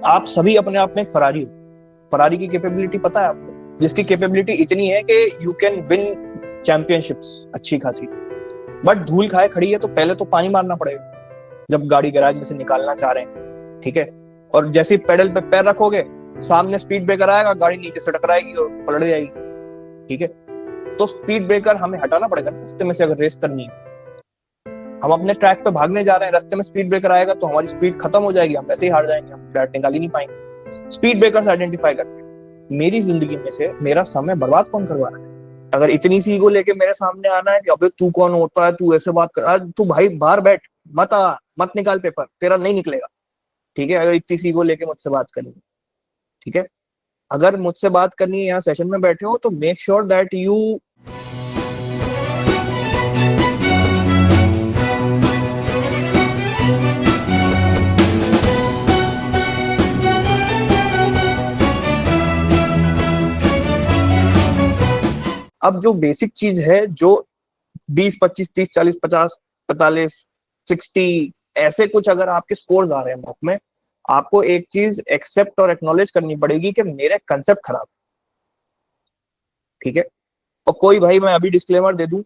आप सभी अपने आप में एक फरारी हो। फरारी की कैपेबिलिटी पता है आपको, जिसकी कैपेबिलिटी इतनी है कि यू कैन विन चैंपियनशिप्स अच्छी खासी, बट धूल खाए खड़ी है तो पहले तो पानी मारना पड़ेगा जब गाड़ी गैराज में से निकालना चाह रहे हैं, ठीक है। और जैसे ही पेडल पे पैर रखोगे, सामने स्पीड ब्रेकर आएगा, गाड़ी नीचे से टकराएगी और पलट जाएगी, ठीक है। तो स्पीड ब्रेकर हमें हटाना पड़ेगा रास्ते में से अगर रेस करनी है। हम अपने ट्रैक पे भागने जा रहे हैं, रास्ते में स्पीड ब्रेकर आएगा तो हमारी स्पीड खत्म हो जाएगी, हम वैसे ही हार जाएंगे, हम फ्लैट निकाल ही नहीं पाएंगे। स्पीड ब्रेकर्स आइडेंटिफाई करके मेरी जिंदगी में से मेरा समय बर्बाद कौन करवा रहा है? अगर इतनी सी ईगो लेके मेरे सामने आना है कि अबे तू कौन होता है, तू ऐसे बात कर, तू भाई बाहर बैठ, मत आ, मत निकाल पेपर, तेरा नहीं निकलेगा, ठीक है। अगर इतनी सी ईगो लेके मुझसे बात करनी है, ठीक है। अगर मुझसे बात करनी है यहाँ सेशन में बैठे हो तो मेक श्योर दैट यू अब जो बेसिक चीज है, जो 20 25 30 40 50 45 60 ऐसे कुछ अगर आपके स्कोर्स आ रहे हैं मॉक में, आपको एक चीज एक्सेप्ट और एक्नॉलेज करनी पड़ेगी कि मेरे कंसेप्ट खराब, ठीक है। और कोई भाई मैं अभी डिस्क्लेमर दे दूं,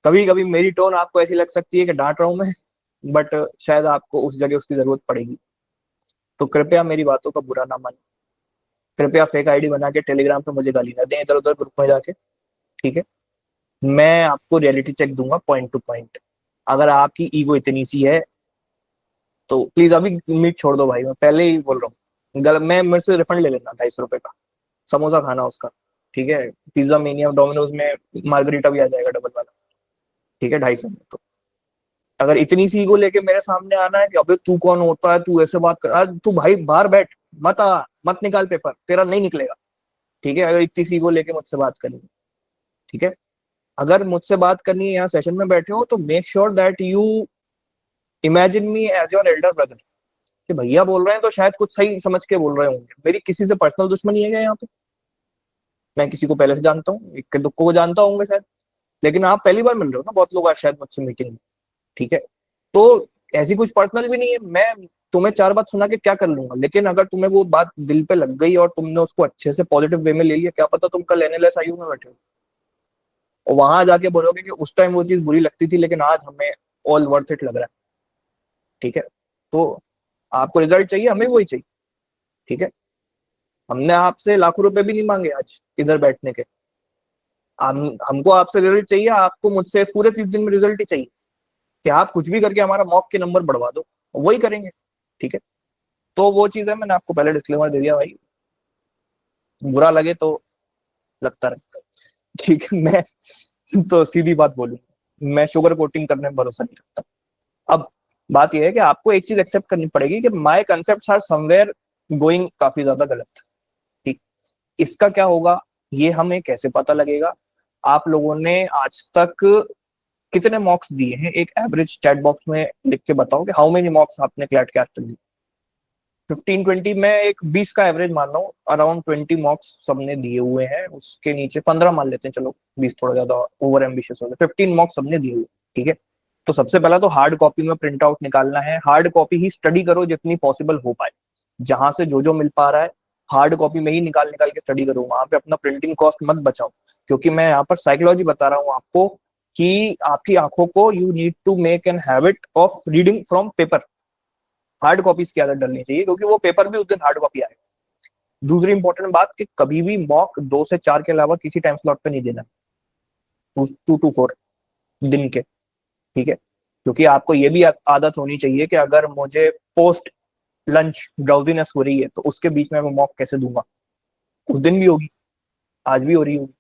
कभी कभी मेरी टोन आपको ऐसी लग सकती है कि डांट रहा हूं मैं, बट शायद आपको उस जगह उसकी जरूरत पड़ेगी, तो कृपया मेरी बातों का बुरा ना माने। कृपया फेक आईडी बना के टेलीग्राम पे मुझे गाली ना दें इधर उधर ग्रुप में जाके, ठीक है। मैं आपको रियलिटी चेक दूंगा पॉइंट टू पॉइंट। अगर आपकी ईगो इतनी सी है तो प्लीज अभी मीट छोड़ दो भाई, मैं पहले ही बोल रहा हूँ। मैं मेरे से रिफंड ले लेना 250 रुपए का, समोसा खाना उसका, ठीक है। पिज्जा मेनिया डोमिनोज में मार्गरीटा भी आ जाएगा डबल वाला, ठीक है, 250 में। तो अगर इतनी सी ईगो लेके मेरे सामने आना है कि अबे तू कौन होता है, तू ऐसे बात कर, तू भाई बाहर बैठ, मत आ, मत निकाल पेपर, तेरा नहीं निकलेगा, ठीक है। अगर इतनी सी ईगो लेके मुझसे बात करनी है, ठीक है। अगर मुझसे बात करनी है यहाँ सेशन में बैठे हो तो make sure that you imagine me as your elder brother, कि भैया बोल रहे हैं तो शायद कुछ सही समझ के बोल रहे होंगे। मेरी किसी से पर्सनल दुश्मनी है क्या यहाँ पे? मैं किसी को पहले से जानता हूँ, इक्के दुक्को को जानता हूँ शायद, लेकिन आप पहली बार मिल रहे हो ना बहुत लोग आज शायद मुझसे मीटिंग में, ठीक है। तो ऐसी कुछ पर्सनल भी नहीं है, मैं तुम्हें 4 बात सुना के क्या कर लूंगा, लेकिन अगर तुम्हें वो बात दिल पे लग गई और तुमने उसको अच्छे से पॉजिटिव वे में ले लिया, क्या पता तुम कल एनएलएस आईयू में बैठे हो और वहां जाके बोलोगे कि उस टाइम वो चीज बुरी लगती थी लेकिन आज हमें ऑल वर्थ इट लग रहा है, ठीक है। तो आपको रिजल्ट चाहिए, हमें वही चाहिए, ठीक है। हमने आपसे लाखों रुपए भी नहीं मांगे आज इधर बैठने के, हमको आपसे रिजल्ट चाहिए, आपको मुझसे इस पूरे 30 दिन में रिजल्ट ही चाहिए कि आप कुछ भी करके हमारा मॉक के नंबर बढ़वा दो, वही करेंगे, ठीक है। तो वो चीज है, मैंने आपको पहले डिस्क्लेमर दे दिया भाई, बुरा लगे तो लगता रहे, ठीक है। मैं तो सीधी बात बोलूं, मैं शुगर कोटिंग करने में भरोसा नहीं रखता। अब बात यह है कि आपको एक चीज एक्सेप्ट करनी पड़ेगी कि my concepts are somewhere going काफी ज्यादा गलत, ठीक। इसका क्या होगा, ये हमें कैसे पता लगेगा? आप लोगों ने आज तक कितने मॉक्स दिए हैं? एक एवरेज चैट बॉक्स में लिख के बताओ कि हाउ मेनी मॉक्स आपने क्लैट के आज तक दिए। 15 20, मैं एक 20 का एवरेज मान रहा हूँ, अराउंड 20 मॉक्स सबने दिए हुए हैं, उसके नीचे 15 मान लेते हैं, चलो 20 थोड़ा ज्यादा ओवर एम्बिशियस हो गया, 15 मॉक्स सबने दिए हुए, ठीक है। तो सबसे पहला तो हार्ड कॉपी में प्रिंट आउट निकालना है, हार्ड कॉपी ही स्टडी करो जितनी पॉसिबल हो पाए, जहां से जो मिल पा रहा है हार्ड कॉपी में ही निकाल निकाल के स्टडी करो, वहां पे अपना प्रिंटिंग कॉस्ट मत बचाओ, क्योंकि मैं यहाँ पर साइकोलॉजी बता रहा हूँ आपको कि आपकी आंखों को you need to make an habit of reading from paper. Hard copies की आदत डलनी चाहिए क्योंकि वो पेपर भी उस दिन हार्ड कॉपी आएगा। दूसरी इंपॉर्टेंट बात कि कभी भी मॉक 2 से 4 के अलावा किसी टाइम स्लॉट पे नहीं देना, 2 to 4 दिन के, ठीक है। क्योंकि आपको ये भी आदत होनी चाहिए कि अगर मुझे पोस्ट लंच ड्राउजीनेस हो रही है तो उसके बीच में मैं मॉक कैसे दूंगा? उस दिन भी होगी, आज भी हो रही होगी।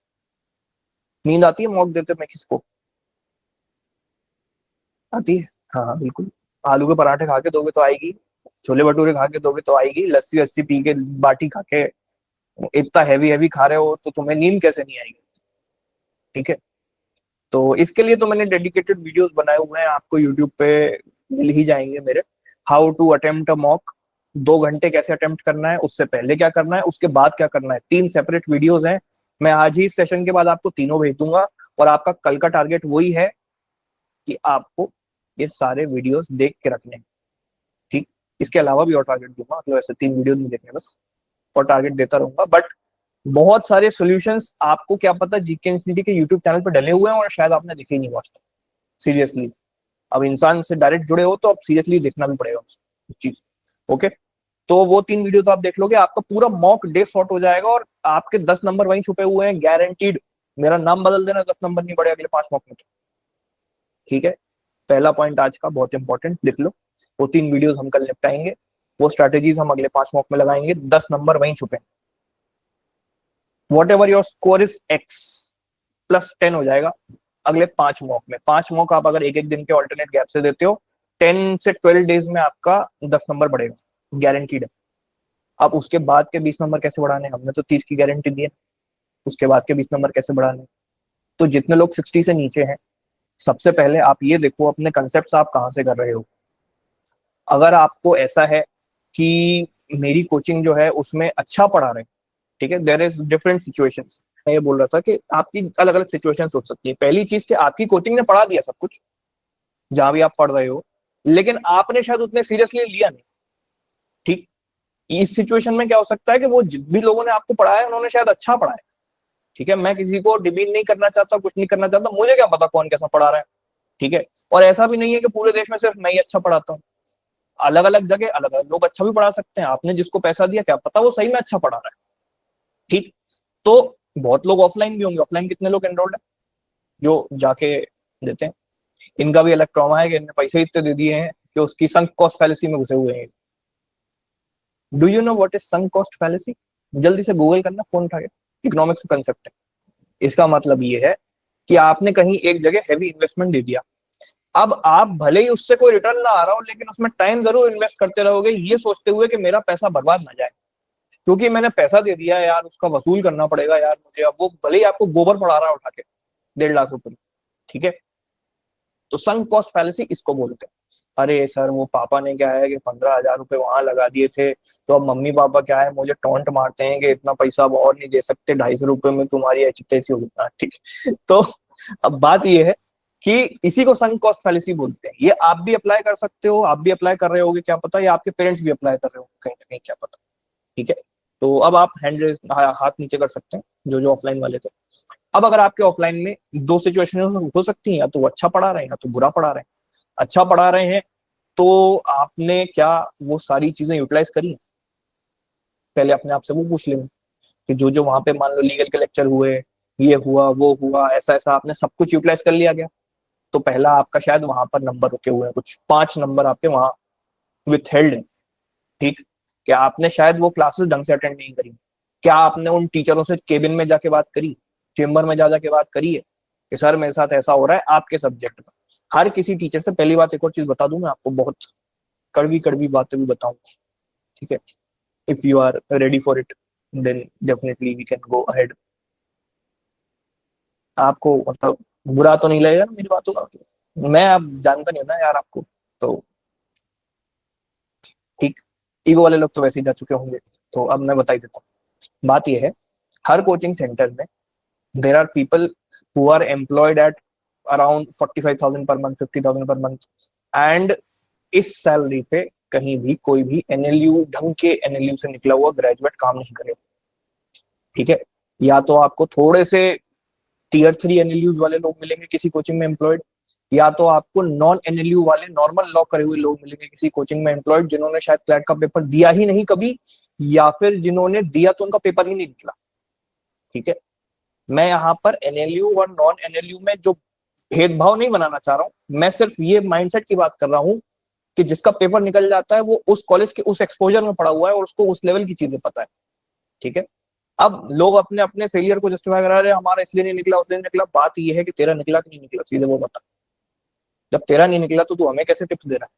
नींद आती है मॉक देते में किसको? आती है, हाँ हाँ बिल्कुल। आलू के पराठे खा के दोगे तो आएगी, छोले भटूरे खा के दोगे तो आएगी, लस्सी वस्सी पी के बाटी खा के इतना हैवी हैवी खा रहे हो तो तुम्हें नींद कैसे नहीं आएगी, ठीक है। तो इसके लिए तो मैंने डेडिकेटेड वीडियोस बनाए हुए हैं, आपको यूट्यूब पे मिल ही जाएंगे मेरे। How to attempt a mock, 2 घंटे कैसे अटेम्प्ट करना है, उससे पहले क्या करना है, उसके बाद क्या करना है, 3 सेपरेट वीडियोस हैं। मैं आज ही इस सेशन के बाद आपको तीनों भेज दूंगा और आपका कल का टारगेट वही है कि आपको ये सारे वीडियोस देख के रखने, ठीक। इसके अलावा भी और टारगेट दूंगा, मतलब ऐसे 3 वीडियो नहीं देखने बस, और टारगेट देता रहूंगा। बट बहुत सारे सॉल्यूशंस आपको क्या पता जीके इन्फिनिटी के यूट्यूब चैनल पर डले हुए हैं और शायद आपने देखे ही नहीं आज तक, सीरियसली। अब इंसान से डायरेक्ट जुड़े हो तो अब सीरियसली देखना भी पड़ेगा उस चीज। ओके, तो वो 3 वीडियो तो आप देख लोगे, आपका पूरा मॉक डे सॉर्ट हो जाएगा और आपके 10 नंबर वहीं छुपे हुए हैं, गारंटीड। मेरा नाम बदल देना, 10 नंबर नहीं बढ़े अगले 5 मॉक में तो। ठीक है, पहला पॉइंट आज का बहुत इंपॉर्टेंट, लिख लो। वो 3 वीडियोस हम कल निपटाएंगे, वो स्ट्रेटेजीज हम अगले 5 मॉक में लगाएंगे, 10 नंबर वहीं छुपे। What ever your score is x, +10 हो जाएगा अगले 5 मॉक में। 5 मॉक आप अगर एक एक दिन के ऑल्टरनेट गैप से देते हो, 10 से 12 डेज में आपका 10 नंबर बढ़ेगा, गारंटीड है। अब उसके बाद के 20 नंबर कैसे बढ़ाने, हमने तो 30 की गारंटी दी है, उसके बाद के 20 नंबर कैसे बढ़ाने। तो जितने लोग 60 से नीचे हैं, सबसे पहले आप ये देखो अपने कंसेप्ट आप कहाँ से कर रहे हो। अगर आपको ऐसा है कि मेरी कोचिंग जो है उसमें अच्छा पढ़ा रहे, ठीक है, देयर इज डिफरेंट सिचुएशंस। मैं ये बोल रहा था कि आपकी अलग अलग सिचुएशन हो सकती है। पहली चीज कि आपकी कोचिंग ने पढ़ा दिया सब कुछ जहां भी आप पढ़ रहे हो, लेकिन आपने शायद उतने सीरियसली लिया नहीं। ठीक, इस सिचुएशन में क्या हो सकता है कि वो जिन भी लोगों ने आपको पढ़ाया है उन्होंने शायद अच्छा पढ़ाया है। ठीक है, मैं किसी को डिमीन नहीं करना चाहता, कुछ नहीं करना चाहता, मुझे क्या पता कौन कैसा पढ़ा रहा है। ठीक है, और ऐसा भी नहीं है कि पूरे देश में सिर्फ मैं ही अच्छा पढ़ाता हूँ, अलग अलग जगह अलग अलग लोग अच्छा भी पढ़ा सकते हैं। आपने जिसको पैसा दिया क्या पता वो सही में अच्छा पढ़ा रहा है। ठीक, तो बहुत लोग ऑफलाइन भी होंगे, ऑफलाइन कितने लोग एनरोल्ड है जो जाके देते हैं। इनका भी अलग ट्रॉमा है कि इन्होंने पैसे इतने दे दिए हैं कि उसकी संक कॉस्ट फैलेसी में घुसे हुए हैं। Do you know what is sunk cost fallacy? जल्दी से गूगल करना फोन उठा के, इकोनॉमिक्स का कंसेप्ट है। इसका मतलब ये है कि आपने कहीं एक जगह हैवी इन्वेस्टमेंट दे दिया, अब आप भले ही उससे कोई रिटर्न ना आ रहा हो लेकिन उसमें टाइम जरूर इन्वेस्ट करते रहोगे, ये सोचते हुए कि मेरा पैसा बर्बाद ना जाए, क्योंकि मैंने पैसा दे दिया है यार, उसका वसूल करना पड़ेगा यार मुझे। अब वो भले ही आपको गोबर पड़ा रहा है उठा के 1.5 लाख रुपए, ठीक है। तो संक कॉस्ट फैलेसी इसको बोलते हैं। अरे सर वो पापा ने क्या है कि 15,000 रुपए वहां लगा दिए थे, तो अब मम्मी पापा क्या है मुझे टॉन्ट मारते हैं कि इतना पैसा अब और नहीं दे सकते, 250 रुपए में तुम्हारी एचटीसी होगी। ठीक है, तो अब बात ये है कि इसी को संक कॉस्ट फैलेसी बोलते हैं। ये आप भी अप्लाई कर सकते हो, आप भी अप्लाई कर रहे होगे क्या पता, या आपके पेरेंट्स भी अप्लाई कर रहे हो कहीं ना कहीं, क्या पता। ठीक है, तो अब आप हाथ नीचे कर सकते हैं जो जो ऑफलाइन वाले थे। अब अगर आपके ऑफलाइन में 2 सिचुएशन हो सकती हैं, या तो वो अच्छा पढ़ा रहे हैं या तो बुरा पढ़ा रहे हैं। अच्छा पढ़ा रहे हैं तो आपने क्या वो सारी चीजें यूटिलाइज करी? पहले अपने आप से वो पूछ लेंगे कि जो जो वहां पे मान लो लीगल के लेक्चर हुए, ये हुआ वो हुआ ऐसा ऐसा, आपने सब कुछ यूटिलाइज कर लिया गया? तो पहला आपका शायद वहां पर नंबर रुके हुए हैं, कुछ 5 नंबर आपके वहां विथ हेल्ड है। ठीक, क्या आपने शायद वो क्लासेस ढंग से अटेंड नहीं करी? क्या आपने उन टीचरों से केबिन में जाके बात करी, चेंबर में जा जाके बात करी है कि सर मेरे साथ ऐसा हो रहा है आपके सब्जेक्ट में? हर किसी टीचर से, पहली बात एक और चीज बता दूं मैं आपको, बहुत कड़वी कड़वी बातें भी बताऊंगा। ठीक है, if you are ready for it then definitely we can go ahead. आपको मतलब बुरा तो नहीं लगेगा ना मेरी बातों का? मैं अब जानता नहीं हूं ना यार आपको, तो ठीक, ईगो वाले लोग तो वैसे ही जा चुके होंगे, तो अब मैं बता ही देता हूँ। बात यह है, हर कोचिंग सेंटर में there are people who are employed at around 45,000 per month, 50,000 per month, and इस सैलरी पे कहीं भी कोई भी एनएलयू, ढंग के एनएलयू से निकला हुआ ग्रेजुएट काम नहीं करेगा। ठीक है, या तो आपको थोड़े से Tier 3 एनएलयूज वाले लोग मिलेंगे किसी कोचिंग में एम्प्लॉयड, या तो आपको नॉन एनएलयू वाले नॉर्मल लॉ करे हुए लोग मिलेंगे किसी कोचिंग में एम्प्लॉयड, जिन्होंने शायद क्लैट का पेपर दिया ही नहीं कभी, या फिर जिन्होंने दिया तो उनका पेपर ही नहीं निकला। ठीक है, मैं यहाँ पर एनएलयू और नॉन एनएलयू में जो भेदभाव नहीं बनाना चाह रहा हूं, मैं सिर्फ ये माइंडसेट की बात कर रहा हूं कि जिसका पेपर निकल जाता है वो उस कॉलेज के उस एक्सपोजर में पड़ा हुआ है और उसको उस लेवल की चीजें पता है। ठीक है, अब लोग अपने अपने फेलियर को जस्टिफाई करा रहे हैं, हमारा इसलिए नहीं निकला उसलिए नहीं निकला। बात ये है कि तेरा निकला कि नहीं निकला, सीधे वो बता। जब तेरा नहीं निकला तो तू हमें कैसे टिप्स दे रहा है?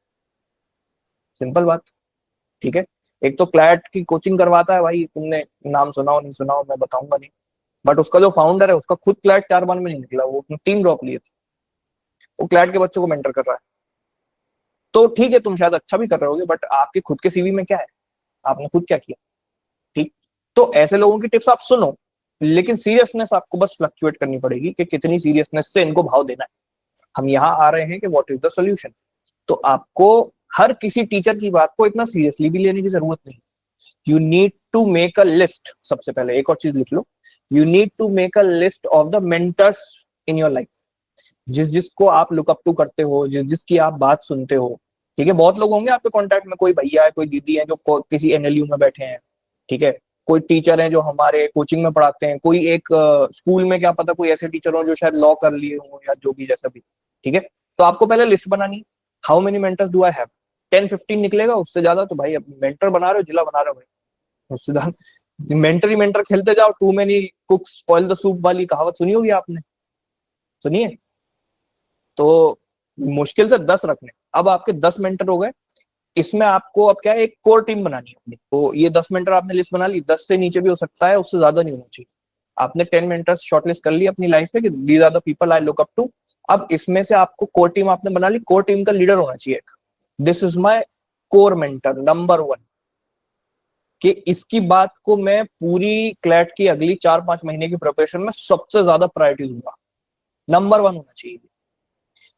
सिंपल बात। ठीक है, एक तो क्लैट की कोचिंग करवाता है भाई, तुमने नाम सुनाओ नहीं सुनाओ मैं बताऊंगा नहीं, बट उसका जो फाउंडर है उसका खुद क्लैट 4 बार में नहीं निकला, वो उसने 3 ड्रॉप लिए थे, वो क्लैट के बच्चों को मेंटर कर रहा है। तो ठीक है, तुम शायद अच्छा भी कर रहे होगे, बट आपके खुद के सीवी में क्या है, आपने खुद क्या किया? ठीक, तो ऐसे लोगों की टिप्स आप सुनो, लेकिन सीरियसनेस आपको बस फ्लक्चुएट करनी पड़ेगी कि कितनी सीरियसनेस से इनको भाव देना है। हम यहाँ आ रहे हैं कि व्हाट इज द सोल्यूशन। तो आपको हर किसी टीचर की बात को इतना सीरियसली भी लेने की जरूरत नहीं। You need to make a list. सबसे पहले एक और चीज लिख लो, you need to make a list of the mentors in your life. जिस जिसको आप लुकअप टू करते हो, जिस जिसकी आप बात सुनते हो, ठीक है। बहुत लोग होंगे आपके कांटेक्ट में, कोई भैया है, कोई दीदी है जो किसी एनएलयू में बैठे हैं, ठीक है। कोई टीचर है जो हमारे कोचिंग में पढ़ाते हैं, कोई एक स्कूल में क्या पता कोई ऐसे टीचर हो जो शायद लॉ कर लिए हो या जो भी जैसा भी, ठीक है। तो आपको पहले लिस्ट बनानी, how many mentors do I have. 10-15 निकलेगा, उससे ज्यादा तो भाई मेंटर बना रहे हो, जिला बना रहे हो भाई, उससे ज्यादा मेंटर ही मेंटर खेलते जाओ। Too many cooks spoil the soup वाली कहावत सुनी होगी आपने, सुनिए। तो मुश्किल से 10 रखने। अब आपके 10 मेंटर हो गए, इसमें आपको अब क्या है, एक कोर टीम बनानी है अपनी। तो ये 10 मेंटर आपने लिस्ट बना ली, 10 से नीचे भी हो सकता है, उससे ज्यादा नहीं होना चाहिए। आपने 10 मेंटर्स शॉर्टलिस्ट कर ली अपनी लाइफ में कि these are the people I look up to. अब इसमें से आपको कोर टीम आपने बना ली, कोर टीम का लीडर होना चाहिए। This is my core mentor number 1, कि इसकी बात को मैं पूरी क्लैट की अगली 4-5 महीने की प्रिपरेशन में सबसे ज्यादा प्रायोरिटी दूंगा। नंबर 1 होना चाहिए।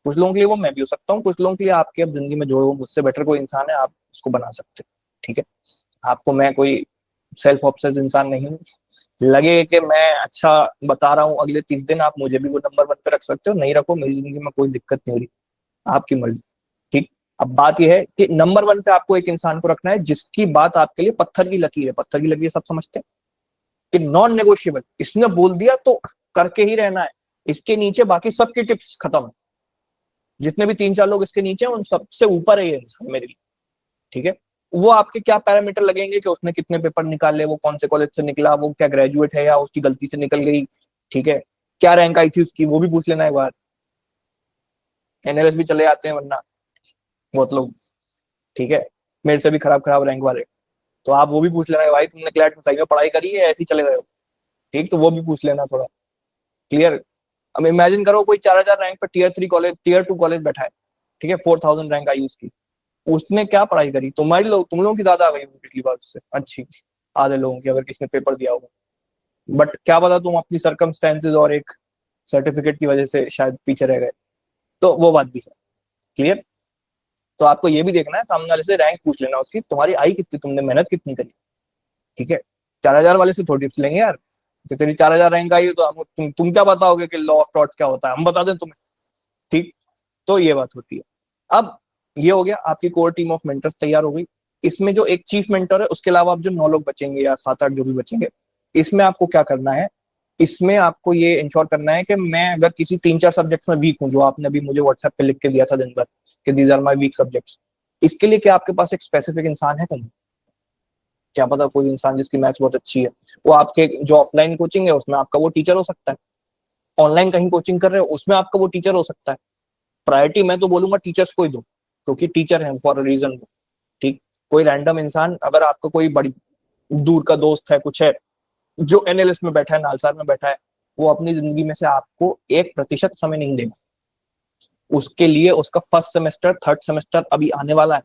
कुछ लोगों के लिए वो मैं भी हो सकता हूँ, कुछ लोगों के लिए आपके अब जिंदगी में जो मुझसे बेटर कोई इंसान है आप उसको बना सकते हैं, ठीक है। आपको मैं कोई सेल्फ ऑब्सेस्ड इंसान नहीं हूँ, लगे कि मैं अच्छा बता रहा हूँ अगले 30 दिन आप मुझे भी वो नंबर 1 पे रख सकते हो, नहीं रखो, मेरी जिंदगी में कोई दिक्कत नहीं हो रही, आपकी मर्जी, ठीक। अब बात यह है कि नंबर 1 पे आपको एक इंसान को रखना है जिसकी बात आपके लिए पत्थर की लकीर है। पत्थर की लकीर सब समझते हैं कि नॉन नेगोशिएबल, इसने बोल दिया तो करके ही रहना है, इसके नीचे बाकी सबकी टिप्स खत्म। जितने भी 3-4 लोग इसके नीचे हैं उन सबसे ऊपर है ये इंसान मेरे लिए, ठीक है। वो आपके क्या पैरामीटर लगेंगे कि उसने कितने पेपर निकाले, वो कौन से कॉलेज से निकला, वो क्या ग्रेजुएट है या उसकी गलती से निकल गई, ठीक है। क्या रैंक आई थी उसकी, वो भी पूछ लेना एक बार। एनएलएस भी चले जाते हैं वरना बहुत लोग, ठीक है, मेरे से भी खराब खराब रैंक वाले। तो आप वो भी पूछ लेना भाई तुमने क्लैट में सही में पढ़ाई करी है ऐसे ही चले गए हो, ठीक। तो वो भी पूछ लेना थोड़ा, क्लियर। अब इमेजिन करो कोई 4000 रैंक पर टीयर 3 कॉलेज, टीयर 2 कॉलेज बैठा है, ठीक है, 4000 रैंक आई उसकी, उसने क्या पढ़ाई करी। तुम्हारी लोग, तुम लोगों की ज्यादा आ गई होगी पिछली बार उससे अच्छी, आधे लोगों की, अगर किसने पेपर दिया होगा। बट क्या पता तुम अपनी सर्कमस्टेंसेज और एक सर्टिफिकेट की वजह से शायद पीछे रह गए, तो वो बात भी है, क्लियर। तो आपको ये भी देखना है, सामने वाले से रैंक पूछ लेना उसकी, तुम्हारी आई कितनी, तुमने मेहनत कितनी करी, ठीक है। 4000 वाले से थोड़ी टिप्स लेंगे यार कि तेरी 4000 रैंक आई है तो हम तुम क्या बताओगे कि लॉ ऑफ टॉट्स क्या होता है, हम बता दें तुम्हें, ठीक। तो ये बात होती है। अब ये हो गया, आपकी कोर टीम ऑफ मेंटर्स तैयार हो गई। इसमें जो एक चीफ मेंटर है, उसके अलावा आप जो 9 लोग बचेंगे या 7-8 जो भी बचेंगे, इसमें आपको क्या करना है, इसमें आपको ये इंश्योर करना है कि मैं अगर किसी 3-4 सब्जेक्ट्स में वीक हूं, जो आपने अभी मुझे व्हाट्सएप पे लिख के दिया था दिन भर कि these are my weak subjects, इसके लिए क्या आपके पास एक स्पेसिफिक इंसान है कहीं। क्या पता कोई इंसान जिसकी मैथ्स बहुत अच्छी है, वो आपके जो ऑफलाइन कोचिंग है उसमें आपका वो टीचर हो सकता है, ऑनलाइन कहीं कोचिंग कर रहे हो उसमें आपका वो टीचर हो सकता है। प्रायोरिटी मैं तो बोलूंगा टीचर्स को ही दो, क्योंकि टीचर है फॉर अ रीजन, ठीक। कोई रैंडम इंसान, अगर आपका कोई बड़ी दूर का दोस्त है, कुछ है जो एनएलएस में बैठा है, नालसार में बैठा है, वो अपनी जिंदगी में से आपको 1% समय नहीं देगा। उसके लिए उसका फर्स्ट सेमेस्टर, थर्ड सेमेस्टर अभी आने वाला है,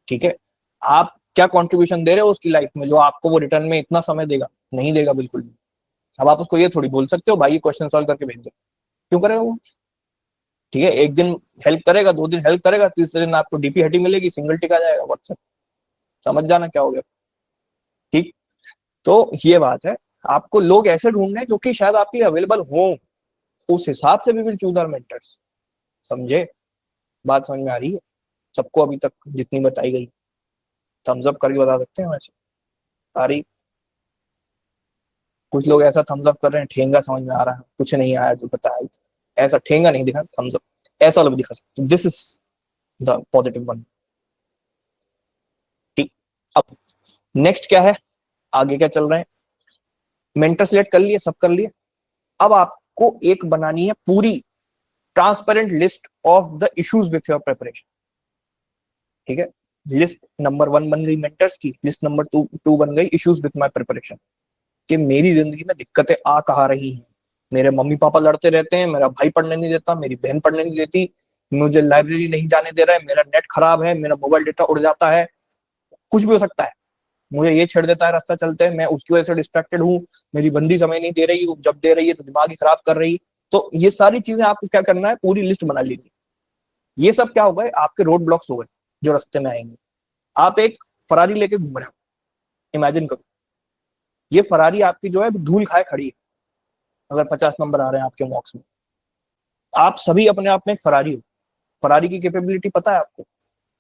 ठीक है। आप क्या कंट्रीब्यूशन दे रहे हो उसकी लाइफ में जो आपको वो रिटर्न में इतना समय देगा, नहीं देगा बिल्कुल भी। अब आप उसको ये थोड़ी बोल सकते हो भाई ये क्वेश्चन सॉल्व करके भेज दो, क्यों करेगा वो, ठीक है। एक दिन हेल्प करेगा, 2 दिन हेल्प करेगा, तीसरे दिन आपको डीपी हटी मिलेगी, सिंगल टिक आ जाएगा व्हाट्सएप, समझ जाना क्या हो गया, ठीक। तो ये बात है, आपको लोग ऐसे ढूंढने जो कि शायद आपके लिए अवेलेबल हो, उस हिसाब से भी विल चूज आवर मेंटर्स, समझे। बात समझ में आ रही है सबको अभी तक जितनी बताई गई, थम्स अप करके बता सकते हैं वैसे, आ रही। कुछ लोग ऐसा थम्स अप कर रहे हैं, ठेंगा समझ में आ रहा है, कुछ नहीं आया तो बताया, ऐसा ठेंगा नहीं दिखा, थम्स अप ऐसा वाला भी दिखा सकते, this is the positive one, ठीक। अब नेक्स्ट क्या है, आगे क्या चल रहे हैं, मेंटर सिलेक्ट कर लिए, सब कर लिए। अब आपको एक बनानी है पूरी transparent list of the issues with your preparation, ठीक है। लिस्ट नंबर 1 बन गई मेंटर्स की, लिस्ट नंबर 2 बन गई इश्यूज विथ माय प्रिपरेशन, कि मेरी जिंदगी में दिक्कतें आ कहाँ रही हैं। मेरे मम्मी पापा लड़ते रहते हैं, मेरा भाई पढ़ने नहीं देता, मेरी बहन पढ़ने नहीं देती, मुझे लाइब्रेरी नहीं जाने दे रहा है, मेरा नेट खराब है, मेरा मोबाइल डेटा उड़ जाता है, कुछ भी हो सकता है। मुझे ये छेड़ देता है रास्ता चलते हैं, मैं उसकी वजह से डिस्ट्रैक्टेड हूँ, मेरी बंदी समय नहीं दे रही, जब दे रही है तो दिमाग ही खराब कर रही। तो ये सारी चीजें आपको क्या करना है, पूरी लिस्ट बना लीजिए। ये सब क्या हो गए, आपके रोड ब्लॉक्स हो गए, जो रास्ते में आएंगे। आप एक फरारी लेके घूम रहे हो, इमेजिन करो, ये फरारी आपकी जो है धूल खाए खड़ी है। अगर 50 नंबर आ रहे हैं आपके मॉक्स में, आप सभी अपने आप में एक फरारी हो। फरारी की कैपेबिलिटी पता है आपको?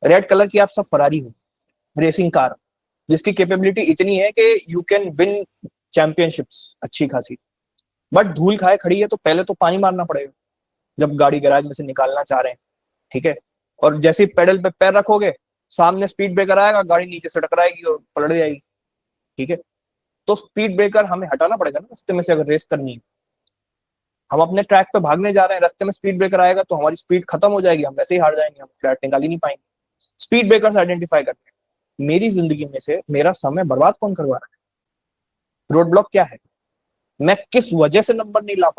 रेड कलर की आप सब फरारी हो, रेसिंग कार, जिसकी कैपेबिलिटी इतनी है कि यू कैन विन चैंपियनशिप्स अच्छी खासी। बट धूल खाए खड़ी है तो पहले तो पानी मारना पड़ेगा जब गाड़ी गैराज में से निकालना चाह रहे हैं, ठीक है। और जैसे ही पेडल पे पैर रखोगे, सामने स्पीड ब्रेकर आएगा, गाड़ी नीचे से टकराएगी और पलट जाएगी, ठीक है। तो स्पीड ब्रेकर हमें हटाना पड़ेगा ना रास्ते में से, अगर रेस करनी है। हम अपने ट्रैक पे भागने जा रहे हैं, रास्ते में स्पीड ब्रेकर आएगा तो हमारी स्पीड खत्म हो जाएगी, हम वैसे ही हार जाएंगे, हम फ्लैट निकाल ही नहीं पाएंगे। स्पीड ब्रेकर्स आइडेंटिफाई करते हैं। मेरी जिंदगी में से मेरा समय बर्बाद कौन करवा रहा है? रोड ब्लॉक क्या है? मैं किस वजह से नंबर नहीं ला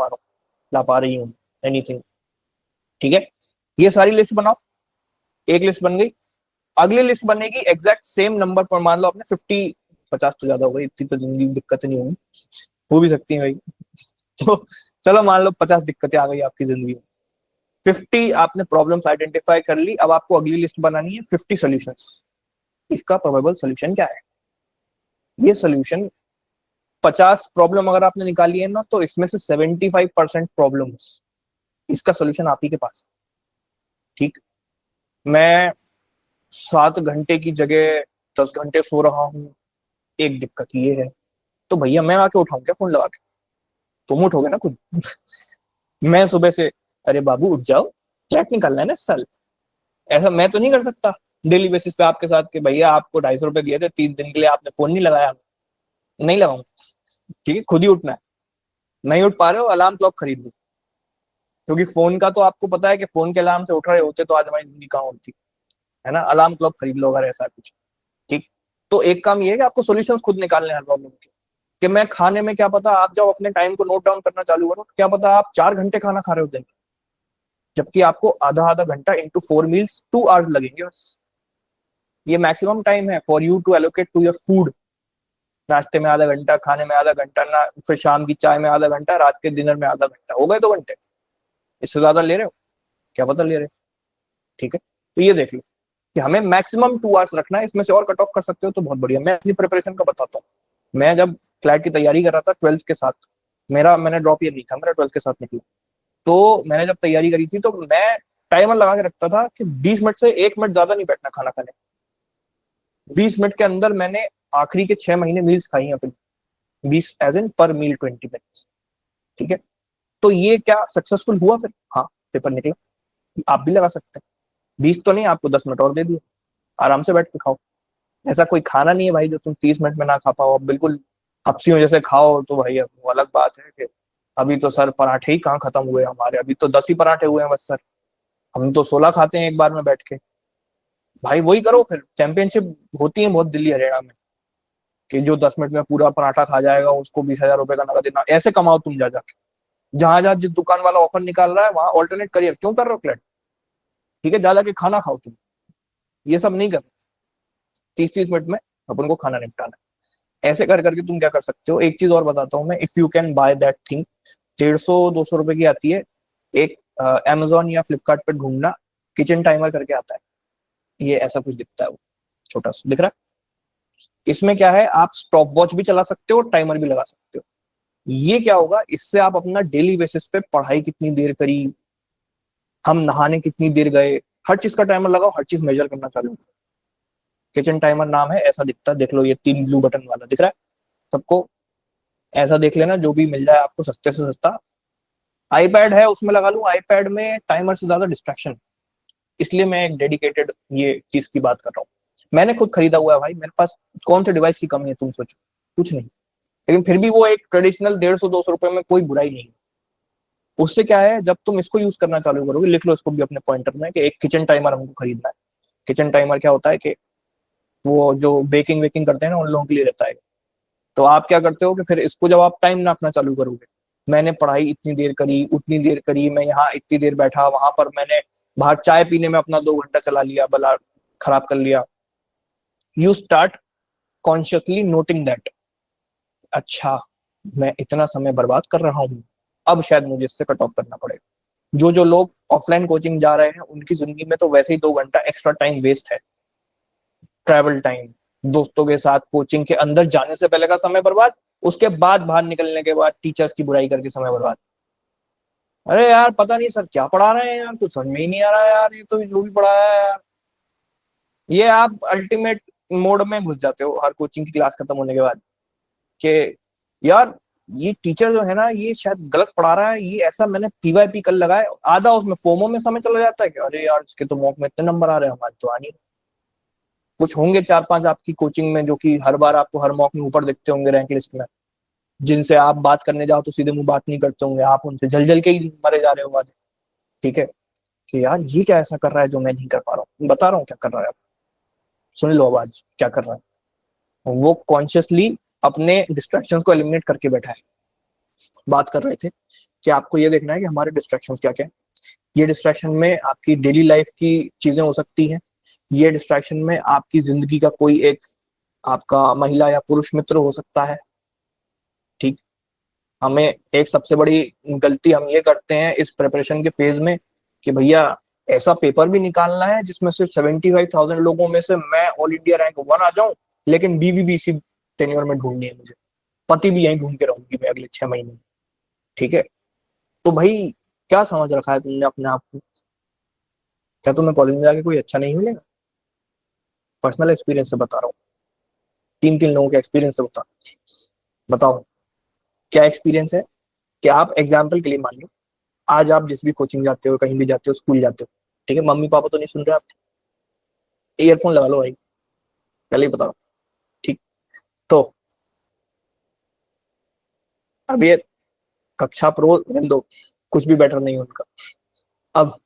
पा रही हूँ, एनीथिंग, ठीक है। ये सारी लिस्ट बनाओ, एक लिस्ट बन गई। अगली लिस्ट बनेगी एग्जैक्ट सेम नंबर पर, मान लो आपने 50, 50 तो ज्यादा हो गई, इतनी तो जिंदगी में दिक्कत नहीं होगी, हो भी सकती है भाई। तो चलो मान लो 50 दिक्कतें आ गई आपकी जिंदगी में, 50 आपने प्रॉब्लम्स आइडेंटिफाई कर ली। अब आपको अगली लिस्ट बनानी है 50 सॉल्यूशंस। इसका प्रोबेबल सॉल्यूशन क्या है? ये सॉल्यूशन, 50 प्रॉब्लम अगर आपने निकाली है ना, तो इसमें से 75% प्रॉब्लम्स, इसका सॉल्यूशन आप ही के पास है, ठीक। मैं 7 घंटे की जगह 10 घंटे सो रहा हूँ, एक दिक्कत ये है, तो भैया मैं आके उठाऊं क्या फोन लगा के? तुम उठोगे ना खुद। मैं सुबह से, अरे बाबू उठ जाओ, ट्रैक निकालना है ना इस साल, ऐसा मैं तो नहीं कर सकता डेली बेसिस पे आपके साथ कि भैया आपको 250 रुपए दिए थे 3 दिन के लिए, आपने फोन नहीं लगाया, नहीं लगाऊंगा, ठीक है। खुद ही उठना है। नहीं उठ पा रहे हो, अलार्म क्लॉक खरीद लो, क्योंकि फोन का तो आपको पता है कि फोन के अलार्म से उठ रहे होते तो आज हमारी जिंदगी कहाँ होती, है ना। अलार्म क्लॉक खरीद लो अगर ऐसा कुछ, ठीक। तो एक काम ये है कि आपको सॉल्यूशंस खुद निकालने हैं हर प्रॉब्लम के, कि मैं खाने में, क्या पता आप जाओ अपने टाइम को नोट डाउन करना चालू करो, क्या पता आप 4 घंटे खाना खा रहे हो दिन, जबकि आपको आधा आधा घंटा इंटू 4 मील्स 2 आवर्स लगेंगे बस। ये मैक्सिमम टाइम है for you to allocate to your food. नाश्ते में आधा घंटा, खाने में आधा घंटा ना, फिर शाम की चाय में आधा घंटा, रात के डिनर में आधा घंटा, हो गए 2 घंटे। इससे ज्यादा ले रहे हो? क्या पता ले रहे हो, ठीक है। तो ये देख लो कि हमें मैक्सिमम 2 आवर्स रखना है, इसमें से और कट ऑफ कर सकते हो तो बहुत बढ़िया। मैं अपनी प्रिपरेशन का बताता हूँ। मैं जब फ्लैट की तैयारी कर रहा था 12th के साथ, मैंने ड्रॉप ईयर नहीं था, मेरा 12th के साथ निकला, तो मैंने जब तैयारी करी थी तो मैं टाइमर लगा के रखता था कि 20 मिनट से 1 मिनट ज्यादा नहीं बैठना खाना खाने। 20 मिनट के अंदर मैंने आखिरी के 6 महीने मील्स खाई हैं अपनी, 20 एज इन पर मील 20 मिनट्स, ठीक है। तो ये क्या सक्सेसफुल हुआ फिर? हाँ, पेपर निकला। आप भी लगा सकते हैं, 20 तो नहीं, आपको 10 मिनट और दे दिए, आराम से बैठ के खाओ। ऐसा कोई खाना नहीं है भाई जो तुम 30 मिनट में ना खा पाओ। अब बिल्कुल हफ्सियों जैसे खाओ तो भाई अब वो अलग बात है कि अभी तो सर पराठे ही कहाँ खत्म हुए हमारे, अभी तो 10 ही पराठे हुए हैं बस सर, हम तो 16 खाते हैं एक बार में बैठ के। भाई वही करो फिर, चैंपियनशिप होती है बहुत दिल्ली हरियाणा में, कि जो 10 मिनट में पूरा पराठा खा जाएगा उसको 20,000 रुपए का नगद देना। ऐसे कमाओ तुम जा जाके, जहां जहां जिस दुकान वाला ऑफर निकाल रहा है वहां ऑल्टरनेट करियर क्यों कर रहे हो फ्लैट, ठीक है। जा जाके खाना खाओ तुम, ये सब नहीं कर, 30-30 मिनट में अपन को खाना निपटाना है। ऐसे कर करके तुम क्या कर सकते हो, एक चीज और बताता हूँ मैं, if you can by that thing, 150-200 रुपए की आती है एक, अमेजोन या फ्लिपकार्ट पर ढूंढना, किचन टाइमर करके आता है, ये ऐसा कुछ दिखता है, वो छोटा सा दिख रहा है। इसमें क्या है, आप स्टॉप वॉच भी चला सकते हो, टाइमर भी लगा सकते हो। ये क्या होगा, इससे आप अपना डेली बेसिस पे पढ़ाई कितनी देर करी, हम नहाने कितनी देर गए, हर चीज का टाइमर लगाओ, हर चीज मेजर करना चालू करो। किचन टाइमर नाम है, ऐसा दिखता है, देख लो, ये 3 ब्लू बटन वाला दिख रहा है सबको, ऐसा देख लेना, जो भी मिल जाए आपको सस्ते से सस्ता। आईपैड है उसमें लगा लूं, आईपैड में टाइमर से ज्यादा डिस्ट्रैक्शन, इसलिए मैं एक डेडिकेटेड ये चीज की बात कर रहा हूँ। मैंने खुद खरीदा हुआ है भाई, मेरे पास कौन से डिवाइस की कमी है तुम सोचो, कुछ नहीं। लेकिन फिर भी वो एक ट्रेडिशनल 150-200 रुपए में कोई बुराई नहीं है। उससे क्या है, जब तुम इसको यूज करना चालू करोगे, लिख लो इसको भी अपने पॉइंटर में, कि एक किचन टाइमर हमको खरीदना है। किचन टाइमर क्या होता है कि वो जो बेकिंग वेकिंग करते हैं ना, उन लोगों के लिए रहता है। तो आप क्या करते हो कि फिर इसको जब आप टाइम नापना चालू करोगे, मैंने पढ़ाई इतनी देर करी, उतनी देर करी, मैं यहाँ इतनी देर बैठा, वहां पर मैंने बाहर चाय पीने में अपना 2 घंटा चला लिया, भला खराब कर लिया। You start consciously noting that, अच्छा मैं इतना समय बर्बाद कर रहा हूँ, अब शायद मुझे इससे कट ऑफ करना पड़ेगा। जो जो लोग ऑफलाइन कोचिंग जा रहे हैं उनकी जिंदगी में तो वैसे ही 2 घंटा एक्स्ट्रा टाइम वेस्ट है, ट्रैवल टाइम, दोस्तों के साथ कोचिंग के अंदर जाने से पहले का समय बर्बाद, उसके बाद बाहर निकलने के बाद टीचर्स की बुराई करके समय बर्बाद। अरे यार पता नहीं सर क्या पढ़ा रहे हैं यार, कुछ समझ में ही नहीं आ रहा है यार, ये तो जो भी पढ़ा है यार। ये आप अल्टीमेट मोड में घुस जाते हो हर कोचिंग की क्लास खत्म होने के बाद कि यार ये टीचर जो है ना ये शायद गलत पढ़ा रहा है, ये ऐसा मैंने पीवाईपी कर लगाया, आधा उसमें फोमो में समय चला जाता है कि अरे यार इसके तो मॉक में इतने नंबर आ रहे हैं, हमारे तो आनी। कुछ होंगे चार पांच आपकी कोचिंग में जो कि हर बार आपको हर मॉक में ऊपर दिखते होंगे रैंक लिस्ट में, जिनसे आप बात करने जाओ तो सीधे मुंह बात नहीं करते होंगे, आप उनसे जल जल के ही मरे जा रहे हो आधे। ठीक है कि यार ये क्या ऐसा कर रहा है जो मैं नहीं कर पा रहा हूँ, बता रहा हूँ क्या कर रहा है, आप सुन लो आवाज क्या कर रहा है। वो कॉन्शियसली अपने डिस्ट्रैक्शंस को एलिमिनेट करके बैठा है। बात कर रहे थे कि आपको ये देखना है कि हमारे डिस्ट्रैक्शंस क्या क्या है। ये डिस्ट्रैक्शन में आपकी डेली लाइफ की चीजें हो सकती हैं, ये डिस्ट्रैक्शन में आपकी जिंदगी का कोई एक आपका महिला या पुरुष मित्र हो सकता है। ठीक, हमें एक सबसे बड़ी गलती हम ये करते हैं इस प्रिपरेशन के फेज में कि भैया ऐसा पेपर भी निकालना है जिसमें से 75,000 लोगों में से मैं ऑल इंडिया रैंक 1 आ जाऊं, लेकिन बीवी भी इसी टेन्योर में ढूंढनी है मुझे, पति भी यहीं ढूंढ के रहूंगी मैं अगले 6 महीने। ठीक है, तो भाई क्या समझ रखा है तुमने अपने आप को? क्या तुम्हें कॉलेज में जाके कोई अच्छा नहीं मिलेगा? पर्सनल एक्सपीरियंस से बता रहा हूँ, तीन तीन लोगों के एक्सपीरियंस से बताओ क्या एक्सपीरियंस है। कि आप एग्जाम्पल के लिए मान लो आज आप जिस भी कोचिंग जाते हो, कहीं भी जाते हो, स्कूल जाते हो, ठीक है, मम्मी पापा तो नहीं सुन रहे आपके, ईयरफोन लगा लो भाई, पहले ही बता रहा हूँ। ठीक, तो अब ये कक्षा प्रो रहने दो, कुछ भी बेटर नहीं है उनका। अब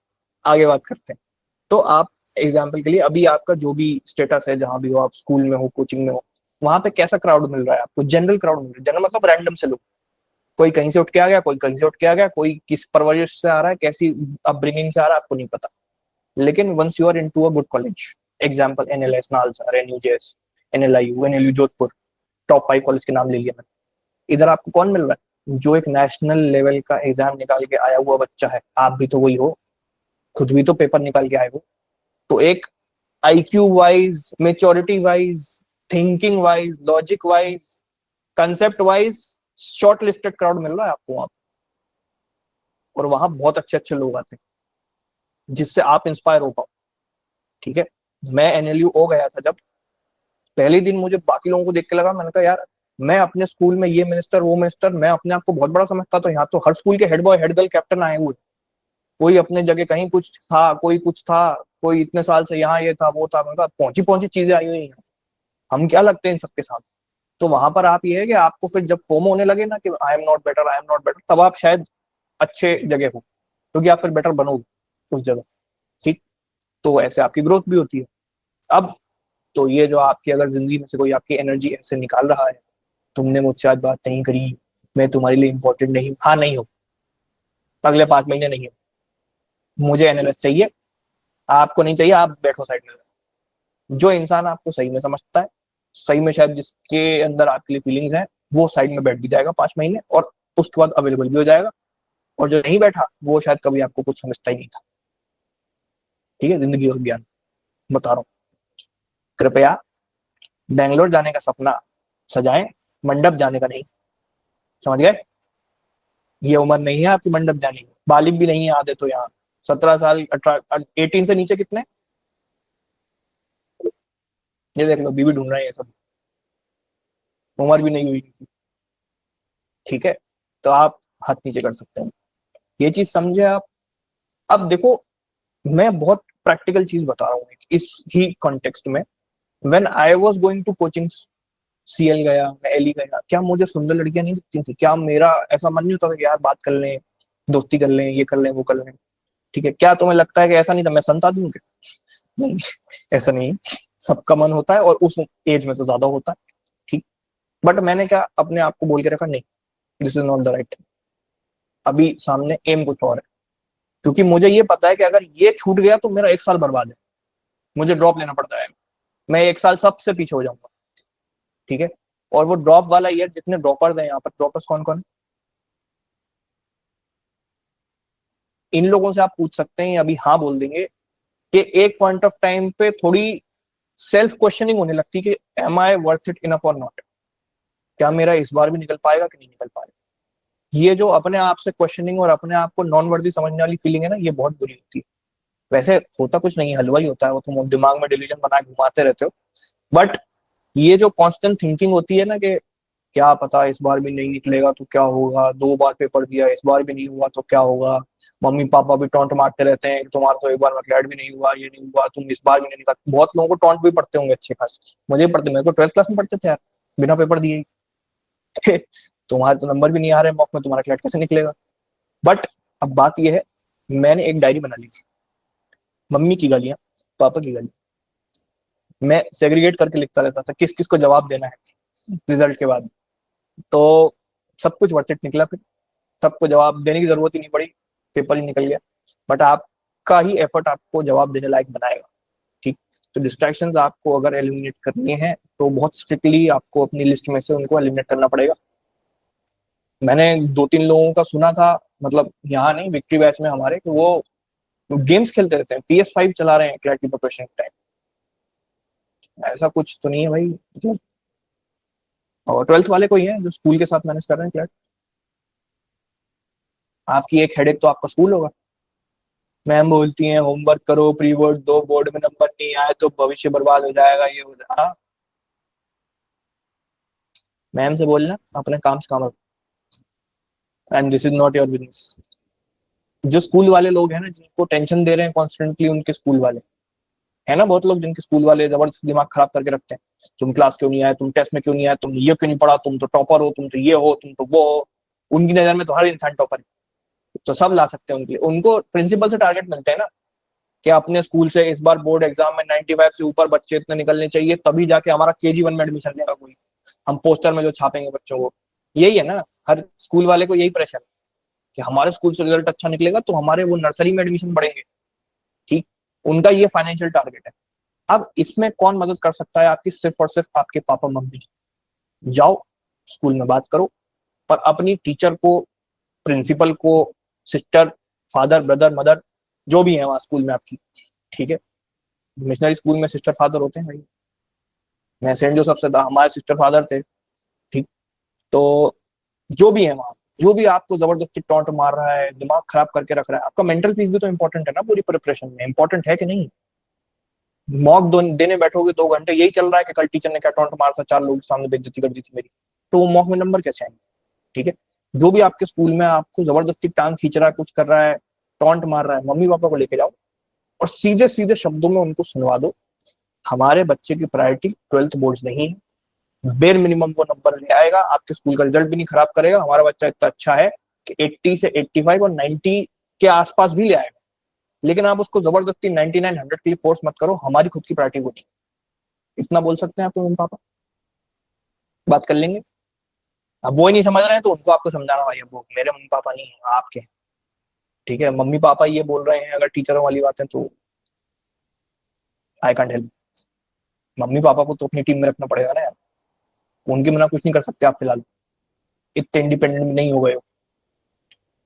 आगे बात करते हैं। तो आप एग्जाम्पल के लिए अभी आपका जो भी स्टेटस है, जहां भी हो आप, स्कूल में हो, कोचिंग में हो, वहां पे कैसा क्राउड मिल रहा है आपको? जनरल क्राउड मिल रहा है। जनरल मतलब रैंडम से लोग, कोई कहीं से उठ के आ गया, कोई कहीं से उठ के आ गया, कोई किस परवरिश से आ रहा है, कैसी अपब्रिंगिंग से आ रहा है, आपको नहीं पता। लेकिन once you are into a good college, example NLS NALSA, NUJS, NLIU, NLU Jodhpur, top 5 college के नाम ले लिया मैंने। इधर आपको कौन मिल रहा है? जो एक नेशनल लेवल का एग्जाम निकाल के आया हुआ बच्चा है, आप भी तो वही हो, खुद भी तो पेपर निकाल के आए हो। तो एक IQ wise, maturity wise, thinking wise, logic wise, concept wise shortlisted crowd मिल रहा है आपको वहां, और वहां बहुत अच्छे अच्छे लोग आते हैं जिससे आप इंस्पायर हो पाओ। ठीक है, मैं एनएलयू ओ गया था जब, पहले दिन मुझे बाकी लोगों को देख के लगा, मैंने कहा यार मैं अपने स्कूल में ये मिनिस्टर वो मिनिस्टर, मैं अपने आप को बहुत बड़ा समझता, तो यहाँ तो हर स्कूल के head boy head girl captain आए हुए, कोई अपने जगह कहीं कुछ था, कोई कुछ था, कोई इतने साल से यहाँ ये था वो था, मैंने कहा पहुंची पहुंची चीजें आई हुई हैं, हम क्या लगते हैं इन सबके साथ। तो वहां पर आप ये है कि आपको फिर जब फोमो होने लगे ना कि I am not better, I am not better, तब आप शायद अच्छे जगह हो, क्योंकि आप फिर बेटर बनोगे उस जगह। ठीक, तो ऐसे आपकी ग्रोथ भी होती है। अब तो ये जो आपकी अगर जिंदगी में से कोई आपकी एनर्जी ऐसे निकाल रहा है, तुमने मुझसे आज बात नहीं करी, मैं तुम्हारे लिए इंपॉर्टेंट नहीं हूँ, हाँ नहीं हो, अगले 5 महीने नहीं हो, मुझे एनालिस्ट चाहिए, आपको नहीं चाहिए, आप बैठो साइड में। जो इंसान आपको सही में समझता है, सही में शायद जिसके अंदर आपके लिए फीलिंग्स हैं, वो साइड में बैठ भी जाएगा 5 महीने, और उसके बाद अवेलेबल भी हो जाएगा। और जो नहीं बैठा वो शायद कभी आपको कुछ समझता ही नहीं था। ठीक है, जिंदगी और ज्ञान बता रहा हूँ। कृपया बैंगलोर जाने का सपना सजाएं, मंडप जाने का नहीं। समझ गए? ये उम्र नहीं है आपकी मंडप जाने की, बालिग भी नहीं है आधे तो यहाँ, 17 साल, 18 से नीचे कितने, ये देख लो बीवी ढूंढ रहे हैं ये सब, उम्र भी नहीं हुई इनकी। ठीक है, तो आप हाथ नीचे कर सकते हैं, ये चीज समझे आप। अब देखो, मैं बहुत प्रैक्टिकल चीज बता रहा हूँ इस ही कॉन्टेक्स्ट में। When I was going to coaching, CL गया, मैं एली गया, क्या मुझे सुंदर लड़कियां नहीं दिखती थी? क्या मेरा ऐसा मन नहीं होता था कि यार बात कर लें, दोस्ती कर लें, ये कर लें, वो कर लें? ठीक है, क्या तुम्हें लगता है कि ऐसा नहीं था, मैं संत आदमी हूँ क्या? नहीं, ऐसा नहीं, सबका मन होता है, और उस एज में तो ज्यादा होता है। ठीक, बट मैंने क्या अपने आप को बोल के रखा, नहीं, this is not the right, अभी सामने एम कुछ और है। क्योंकि मुझे ये पता है कि अगर ये छूट गया तो मेरा 1 साल बर्बाद है, मुझे ड्रॉप लेना पड़ता है, मैं 1 साल सबसे पीछे हो जाऊंगा। ठीक है, और वो ड्रॉप वाला ईयर, जितने ड्रॉपर्स हैं यहाँ पर, ड्रॉपर्स कौन कौन? इन लोगों से आप पूछ सकते हैं, अभी हाँ बोल देंगे कि एक पॉइंट ऑफ टाइम पे थोड़ी सेल्फ क्वेश्चनिंग होने लगती है कि am I worth it enough और नॉट, क्या मेरा इस बार भी निकल पाएगा कि नहीं निकल पाएगा। ये जो अपने आप से क्वेश्चनिंग और अपने आप को नॉन वर्दी समझने वाली फीलिंग है ना, ये बहुत बुरी होती है। वैसे होता कुछ नहीं है, हलवा ही होता है, वो तुम दिमाग में डिलीजन बना के घुमाते रहते हो। बट ये जो कांस्टेंट थिंकिंग होती है ना कि क्या पता इस बार भी नहीं निकलेगा तो क्या होगा, 2 बार पेपर दिया इस बार भी नहीं हुआ तो क्या होगा, मम्मी पापा भी टॉन्ट मारते रहते हैं तुम्हारा तो एक बार में ग्रेड भी नहीं हुआ, ये नहीं हुआ, तुम इस बार भी नहीं निकला। बहुत लोगों को टॉन्ट भी पड़ते होंगे अच्छे खास, मुझे पढ़ते, मेरे को 12th क्लास में पढ़ते थे यार, बिना पेपर दिए ही। तुम्हारे तो नंबर भी नहीं आ रहे मॉक में, तुम्हारा क्लैट कैसे निकलेगा। बट अब बात यह है, मैंने एक डायरी बना ली थी, मम्मी की गालियां, पापा की गालियां, मैं सेग्रीगेट करके लिखता रहता था किस किस को जवाब देना है रिजल्ट के बाद। तो सब कुछ वर्थ इट निकला, फिर सबको जवाब देने की जरूरत ही नहीं पड़ी, पेपर ही निकल गया। बट आपका ही एफर्ट आपको जवाब देने लायक बनाएगा। ठीक, तो डिस्ट्रैक्शंस आपको अगर एलिमिनेट करनी है तो बहुत स्ट्रिक्टली आपको अपनी लिस्ट में से उनको एलिमिनेट करना पड़ेगा। मैंने 2-3 लोगों का सुना था, मतलब यहाँ नहीं, विक्ट्री बैच में हमारे, कि वो गेम्स खेलते रहते हैं, PS5 चला रहे हैं क्लैट की प्रिपरेशन के टाइम। ऐसा कुछ तो नहीं है भाई, मतलब। और 12th वाले कोई है जो स्कूल के साथ मैनेज कर रहे हैं क्लैट? आपकी एक हेडेक तो आपका स्कूल होगा। मैम बोलती हैं होमवर्क करो, प्री बोर्ड दो, बोर्ड में नंबर नहीं आए तो भविष्य बर्बाद हो जाएगा, ये हो जाएगा। हाँ, मैम से बोलना अपने काम से काम, and this is not your business. जो स्कूल वाले लोग हैं ना जिनको टेंशन दे रहे हैं कॉन्स्टेंटली, उनके स्कूल वाले है ना, बहुत लोग जिनके स्कूल वाले जबरदस्त दिमाग खराब करके रखते हैं, तुम क्लास क्यों नहीं आए, तुम टेस्ट में क्यों नहीं आए, तुम ये क्यों नहीं पढ़ा, तुम तो टॉपर हो, तुम तो ये हो, तुम तो वो हो। उनकी नजर में तो हर इंसान टॉपर है, तो सब ला सकते हैं उनके लिए। उनको प्रिंसिपल से टारगेट मिलते हैं ना कि अपने स्कूल से इस बार बोर्ड एग्जाम में 95 से ऊपर बच्चे इतने निकलने चाहिए, तभी जाके हमारा KG1 में एडमिशन लेगा कोई, हम पोस्टर में जो छापेंगे बच्चों को। यही है ना, हर स्कूल वाले को यही प्रेशर है कि हमारे स्कूल से रिजल्ट अच्छा निकलेगा तो हमारे वो नर्सरी में एडमिशन बढ़ेंगे। ठीक, उनका ये फाइनेंशियल टारगेट है। अब इसमें कौन मदद कर सकता है आपकी? सिर्फ और सिर्फ आपके पापा मम्मी। जाओ स्कूल में बात करो, पर अपनी टीचर को, प्रिंसिपल को, सिस्टर, फादर, ब्रदर, मदर, जो भी है वहां स्कूल में आपकी, ठीक है, मिशनरी स्कूल में सिस्टर फादर होते हैं भाई। मैं सेंट जोसेफ से था, हमारे सिस्टर फादर थे। ठीक, तो जो भी है वहां, जो भी आपको जबरदस्ती टॉन्ट मार रहा है, दिमाग खराब करके रख रहा है, आपका मेंटल पीस भी तो इंपॉर्टेंट है ना पूरी प्रिपरेशन में, इंपॉर्टेंट है कि नहीं? मॉक देने बैठोगे 2 घंटे यही चल रहा है कि कल टीचर ने क्या टॉन्ट मारा था, 4 लोगों के सामने बेइज्जती कर दी थी मेरी, तो वो मॉक में नंबर कैसे आएंगे? ठीक है, जो भी आपके स्कूल में आपको जबरदस्ती टांग खींच रहा है, कुछ कर रहा है, टॉन्ट मार रहा है, मम्मी पापा को लेके जाओ और सीधे सीधे शब्दों में उनको सुनवा दो, हमारे बच्चे की प्रायोरिटी 12th बोर्ड नहीं है, बेर मिनिमम वो नंबर ले आएगा, आपके स्कूल का रिजल्ट भी नहीं खराब करेगा, हमारा बच्चा इतना अच्छा है कि 80 से 85 और 90 के आसपास भी ले आएगा। लेकिन आप उसको जबरदस्ती 99 100 के लिए फोर्स मत करो, हमारी खुद की प्रायोरिटी वो नहीं। इतना बोल सकते हैं आपके मम्मी पापा, बात कर लेंगे। अब वो ही नहीं समझ रहे हैं तो उनको आपको समझाना, भाई अब वो मेरे मम्मी पापा नहीं है, आपके हैं। ठीक है, मम्मी पापा ये बोल रहे हैं अगर टीचरों वाली बात है तो I can't help. Mummy papa को तो अपनी टीम में रखना पड़ेगा ना यार, उनके बिना कुछ नहीं कर सकते आप फिलहाल, इतने इंडिपेंडेंट नहीं हो गए हो।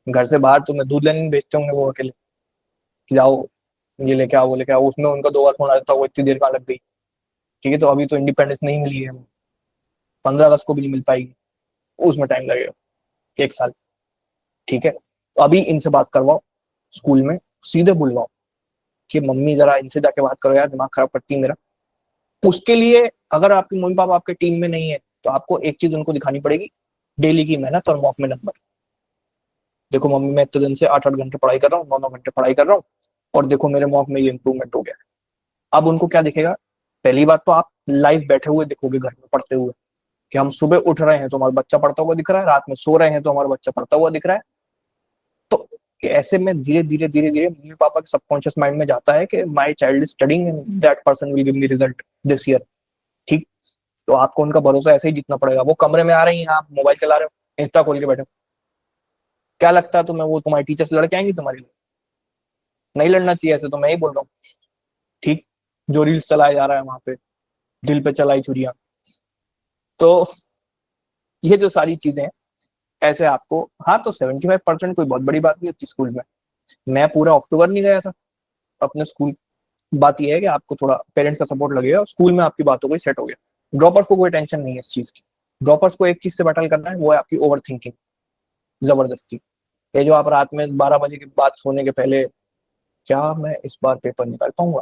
घर से बाहर तुम्हें दूध लेने भेजते होंगे वो अकेले, कि जाओ ये लेके आओ वो लेके आओ, उसमें उनका 2 बार फोन आ जाता है, वो इतनी देर कहाँ लग गई। ठीक है, तो अभी तो इंडिपेंडेंस नहीं मिली है, 15 अगस्त को भी नहीं मिल पाएगी, उसमें टाइम लगेगा 1 साल। ठीक है, तो अभी इनसे बात करवाओ स्कूल में, सीधे बुलवाओ कि मम्मी जरा इनसे जाके बात करो यार, दिमाग खराब करती है मेरा। उसके लिए अगर आपके मम्मी पापा आपके टीम में नहीं है तो आपको एक चीज उनको दिखानी पड़ेगी, डेली की मेहनत और मॉक में नंबर। देखो मम्मी, मैं इतने दिन से 8-8 घंटे पढ़ाई कर रहा हूँ, 9-9 घंटे पढ़ाई कर रहा हूँ, और देखो मेरे मॉक में ये इंप्रूवमेंट हो गया। अब उनको क्या दिखेगा? पहली बात तो आप लाइव बैठे हुए दिखोगे घर में पढ़ते हुए, कि हम सुबह उठ रहे हैं तो हमारा बच्चा पढ़ता हुआ दिख रहा है, रात में सो रहे हैं तो हमारा बच्चा पढ़ता हुआ दिख रहा है। तो ऐसे में धीरे धीरे धीरे धीरे मम्मी पापा के सबकॉन्शियस माइंड में जाता है कि my child is studying and that person will give me result this year. ठीक, तो आपको उनका भरोसा ऐसे ही जीतना पड़ेगा। वो कमरे में आ रही हैं, आप मोबाइल चला रहे हो, इंस्टा खोल के बैठे हो, क्या लगता है तुम्हें वो तुम्हारी टीचर से लड़के आएंगी तुम्हारे लिए? नहीं लड़ना चाहिए, ऐसे तो मैं ही बोल रहा हूँ। ठीक, जो रील्स चलाया जा रहा है वहां पे, दिल पे चलाई छुरियां, तो ये जो सारी चीजें हैं, ऐसे आपको, हाँ तो 75% कोई बहुत बड़ी बात नहीं होती स्कूल में। मैं पूरा अक्टूबर नहीं गया था अपने स्कूल, बात यह है कि आपको थोड़ा पेरेंट्स का सपोर्ट लगेगा, स्कूल में आपकी बात हो गई, सेट हो गया। ड्रॉपर्स को कोई टेंशन नहीं है इस चीज की। ड्रॉपर्स को एक चीज से बैटल करना है, वो है आपकी ओवर थिंकिंग, जबरदस्ती। ये जो आप रात में 12 बजे के बाद सोने के पहले, क्या मैं इस बार पेपर निकाल पाऊंगा,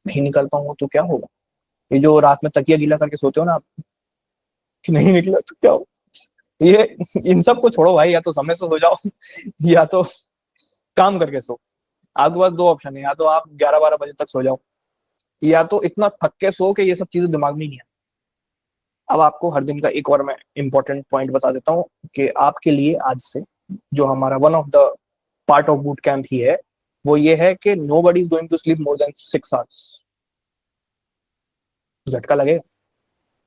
नहीं निकाल पाऊंगा तो क्या होगा, ये जो रात में तकिया गीला करके सोते हो ना आप, कि नहीं निकला तो क्या हो, ये इन सब को छोड़ो भाई, या तो समय से सो जाओ या तो काम करके सो। आपके पास दो ऑप्शन है, या तो आप 11-12 बजे तक सो जाओ, या तो इतना थक के सो कि ये सब चीजें दिमाग में नहीं है। अब आपको हर दिन का एक और मैं इंपॉर्टेंट पॉइंट बता देता हूँ कि आपके लिए आज से जो हमारा one of the part of boot camp ही है, वो ये है कि nobody is going to sleep more than 6 hours. झटका लगेगा,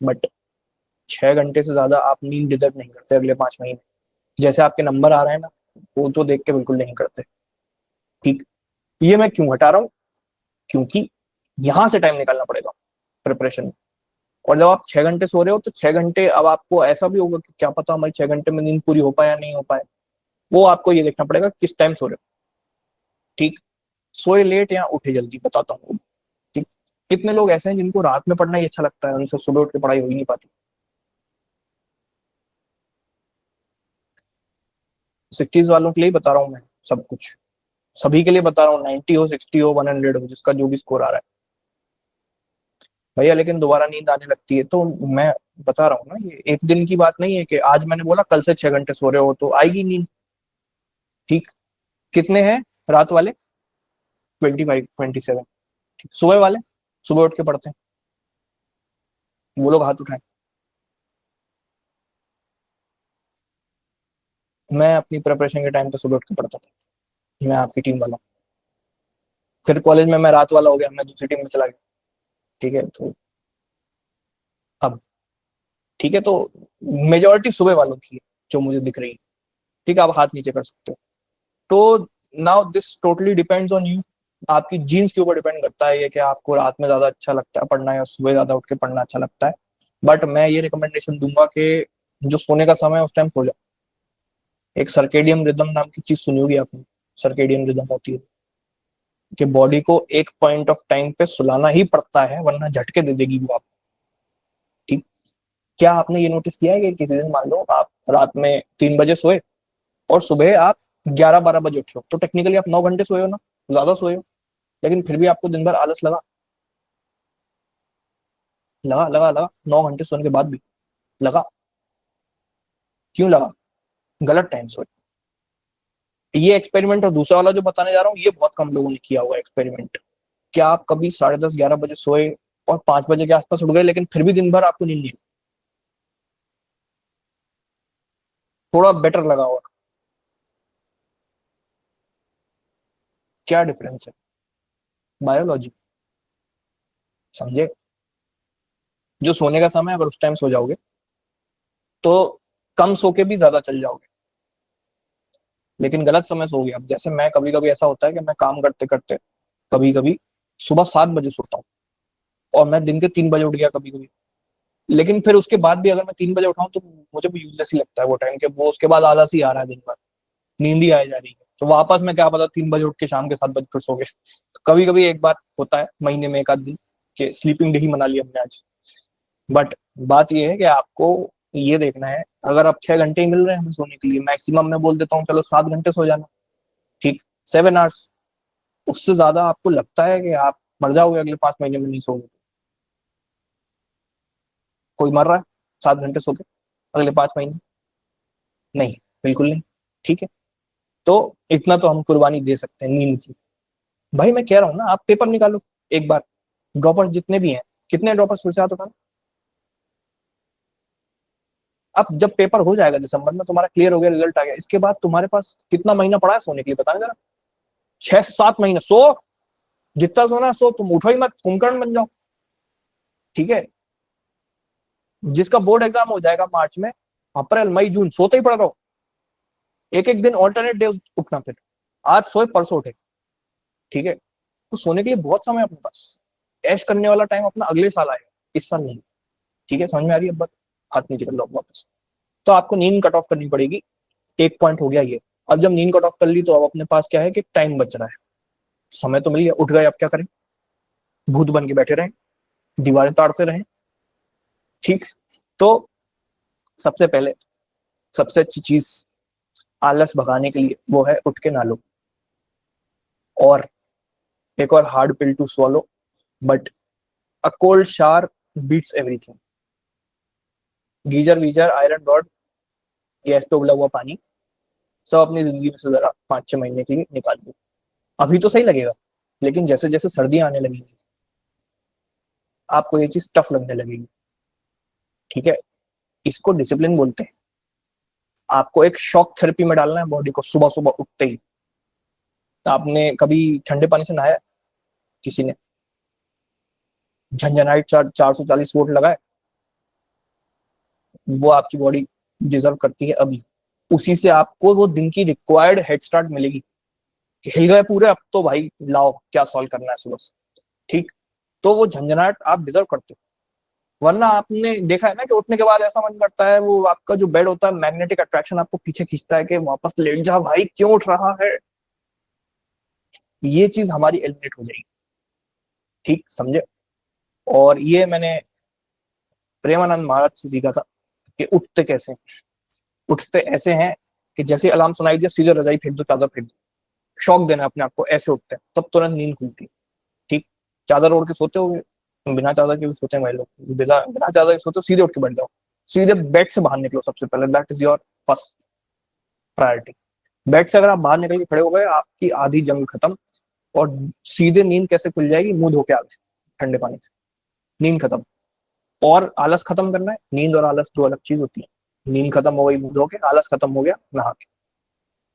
बट 6 घंटे से ज्यादा आप नींद डिजर्व नहीं करते अगले 5 महीने। जैसे आपके नंबर आ रहे हैं ना, वो तो देख के बिल्कुल नहीं करते। ठीक, ये मैं क्यों हटा रहा हूँ, क्योंकि यहां से टाइम निकालना पड़ेगा प्रिपरेशन में। और जब आप 6 घंटे सो रहे हो तो 6 घंटे, अब आपको ऐसा भी होगा कि क्या पता हमारी 6 घंटे में नींद पूरी हो पाए या नहीं हो पाए, वो आपको ये देखना पड़ेगा किस टाइम सो रहे हो। ठीक, सोए लेट या उठे जल्दी, बताता हूँ। ठीक, कितने लोग ऐसे हैं जिनको रात में पढ़ना ही अच्छा लगता है, उनसे सुबह उठ के पढ़ाई हो ही नहीं पाती। 60s वालों के लिए बता रहा हूँ मैं सब कुछ, सभी के लिए बता रहा हूँ, 90 हो, 60 हो, 100 हो, जिसका जो भी स्कोर आ रहा है भैया, लेकिन दोबारा नींद आने लगती है। तो मैं बता रहा हूँ ना, ये एक दिन की बात नहीं है कि आज मैंने बोला कल से 6 घंटे सो रहे हो तो आएगी नींद। ठीक, कितने हैं रात वाले, 25, 27। ठीक, सुबह वाले, सुबह उठ के पढ़ते हैं, वो लोग हाथ उठाएं। मैं अपनी प्रिपरेशन के टाइम पे सुबह उठ के पढ़ता था, मैं आपकी टीम वाला। फिर कॉलेज में मैं रात वाला हो गया, मैं दूसरी टीम में चला गया। ठीक है, तो अब ठीक है, तो मेजोरिटी सुबह वालों की है जो मुझे दिख रही है। ठीक है, आप हाथ नीचे कर सकते हो। तो now this totally depends on you, आपकी जीन्स के ऊपर डिपेंड करता है ये कि आपको रात में ज्यादा अच्छा लगता है पढ़ना या सुबह ज्यादा उठ के पढ़ना अच्छा लगता है। बट मैं ये रिकमेंडेशन दूंगा कि जो सोने का समय है उस टाइम सो जाओ। एक सर्केडियम रिदम नाम की चीज सुनी होगी आपने, सर्केडियन रिदम होती है कि बॉडी को एक पॉइंट ऑफ टाइम पे सुलाना ही पड़ता है, वरना झटके दे देगी वो आपको। ठीक, क्या आपने ये नोटिस किया है कि किसी दिन मान लो आप रात में 3 बजे सोए और सुबह आप 11-12 बजे उठे हो, तो टेक्निकली आप 9 घंटे सोए हो ना, ज्यादा सोए हो, लेकिन फिर भी आपको दिन भर आलस लगा, लगा लगा लगा, 9 घंटे सोने के बाद भी लगा। क्यों लगा, गलत टाइम सोए। ये एक्सपेरिमेंट और दूसरा वाला जो बताने जा रहा हूँ, ये बहुत कम लोगों ने किया हुआ एक्सपेरिमेंट। क्या आप कभी 10:30-11 बजे सोए और 5 बजे के आसपास उठ गए, लेकिन फिर भी दिन भर आपको नींद नहीं आई? थोड़ा बेटर लगा होगा। क्या डिफरेंस है, बायोलॉजी, समझे। जो सोने का समय, अगर उस टाइम सो जाओगे तो कम सो के भी ज्यादा चल जाओगे, लेकिन गलत समय सो गया। अब जैसे मैं, कभी कभी ऐसा होता है कि मैं काम करते करते कभी कभी सुबह 7 बजे सोता हूँ और मैं दिन के 3 बजे उठ गया कभी कभी। लेकिन फिर उसके बाद भी अगर मैं 3 बजे उठाऊं तो मुझे भी यूजलेस ही लगता है वो टाइम के, वो उसके बाद आलस ही आ रहा है, दिन भर नींद ही आ जा रही है, तो वापस मैं क्या पता 3 बजे उठ के शाम के 7 बजे फिर सो गए। तो कभी कभी एक बार होता है महीने में एक आध दिन कि स्लीपिंग डे ही मना लिया हमने आज। बट बात ये है कि आपको ये देखना है, अगर आप 6 घंटे ही मिल रहे हैं हमें सोने के लिए, मैक्सिमम मैं बोल देता हूँ चलो 7 घंटे सो जाना। ठीक, 7 आवर्स, उससे ज्यादा आपको लगता है कि आप मर जाओगे अगले 5 महीने में नहीं सोओगे तो? कोई मर रहा है 7 घंटे सो के अगले 5 महीने? नहीं, बिल्कुल नहीं। ठीक है, तो इतना तो हम कुर्बानी दे सकते हैं नींद की। भाई मैं कह रहा हूँ ना, आप पेपर निकालो एक बार, ड्रॉपर्स जितने भी हैं, कितने ड्रॉपर्स फिर से हाथ उठाना। अब जब पेपर हो जाएगा दिसंबर में, तुम्हारा क्लियर हो गया, रिजल्ट आ गया, इसके बाद तुम्हारे पास कितना महीना पड़ा है सोने के लिए, बताना जरा। 6-7 महीने सो, जितना सोना सो, तुम उठो ही मत, कुंभकर्ण बन जाओ। ठीक है, जिसका बोर्ड एग्जाम हो जाएगा मार्च में, अप्रैल मई जून सोते ही पड़ा रहो, एक एक दिन ऑल्टरनेट डे उठना, फिर आज सोए परसों उठे। ठीक है, तो सोने के लिए बहुत समय है अपने पास, ऐश करने वाला टाइम अपना अगले साल आएगा, इस साल नहीं। ठीक है, समझ में आ रही है अब बात, हाथ नीचे कर लो वापस। तो आपको नींद कट ऑफ करनी पड़ेगी, एक पॉइंट हो गया ये। अब जब नींद कट ऑफ कर ली तो अब अपने पास क्या है कि टाइम बच रहा है, समय तो मिल गया, उठ गए, अब क्या करें। भूत बन के बैठे रहें, दीवारें ताड़ते रहें। ठीक, तो सबसे पहले सबसे अच्छी चीज आलस भगाने के लिए वो है उठ के नहा लो। और एक और hard pill to swallow, but a cold shower beats everything. Geyser वीजर आयरन रॉड, गैस पे उबला हुआ पानी, सब अपनी जिंदगी में से जरा 5-6 महीने के लिए निकाल दो। अभी तो सही लगेगा, लेकिन जैसे जैसे सर्दियां आने लगेंगी आपको ये चीज टफ लगने लगेगी। ठीक है, इसको डिसिप्लिन बोलते हैं। आपको एक शॉक थेरेपी में डालना है बॉडी को सुबह सुबह उठते ही। तो आपने कभी ठंडे पानी से नहाया? किसी ने झंझनाइट 440 वोल्ट लगाए? वो आपकी बॉडी डिजर्व करती है अभी। उसी से आपको वो दिन की रिक्वायर्ड हेड स्टार्ट मिलेगी कि हिल गए पूरे, अब तो भाई लाओ क्या सॉल्व करना है सुबह से। ठीक, तो वो झंझनाहट आप डिजर्व करते हो। वरना आपने देखा है ना कि उठने के बाद ऐसा मन करता है, वो आपका जो बेड होता है मैग्नेटिक अट्रैक्शन आपको पीछे खींचता है कि वापस लेट जा भाई, क्यों उठ रहा है। ये चीज हमारी एलिमिनेट हो जाएगी। ठीक समझे? और ये मैंने प्रेमानंद महाराज से सीखा था कि उठते कैसे। उठते ऐसे हैं कि जैसे अलार्म सुनाई दिया सीधे रजाई फेंक दो, चादर फेंक दो। शौक देना अपने आप को, ऐसे उठते हैं तब तुरंत नींद खुलती है। ठीक, चादर ओढ़ के सोते हो, बिना चादर के भी सोते हैं भाई लोग, बिना बिना चादर के सोते हो, सीधे उठ के बैठ जाओ। सीधे बेड से बाहर निकलो सबसे पहले, that is your first priority. Bed से अगर आप बाहर निकल के खड़े हो गए, आपकी आधी जंग खत्म। और सीधे नींद कैसे खुल जाएगी? मुंह धो के आगे ठंडे पानी से, नींद खत्म। और आलस खत्म करना है, नींद और आलस दो अलग चीज होती है। नींद खत्म हो गई मुंह धो के, आलस खत्म हो गया नहा के।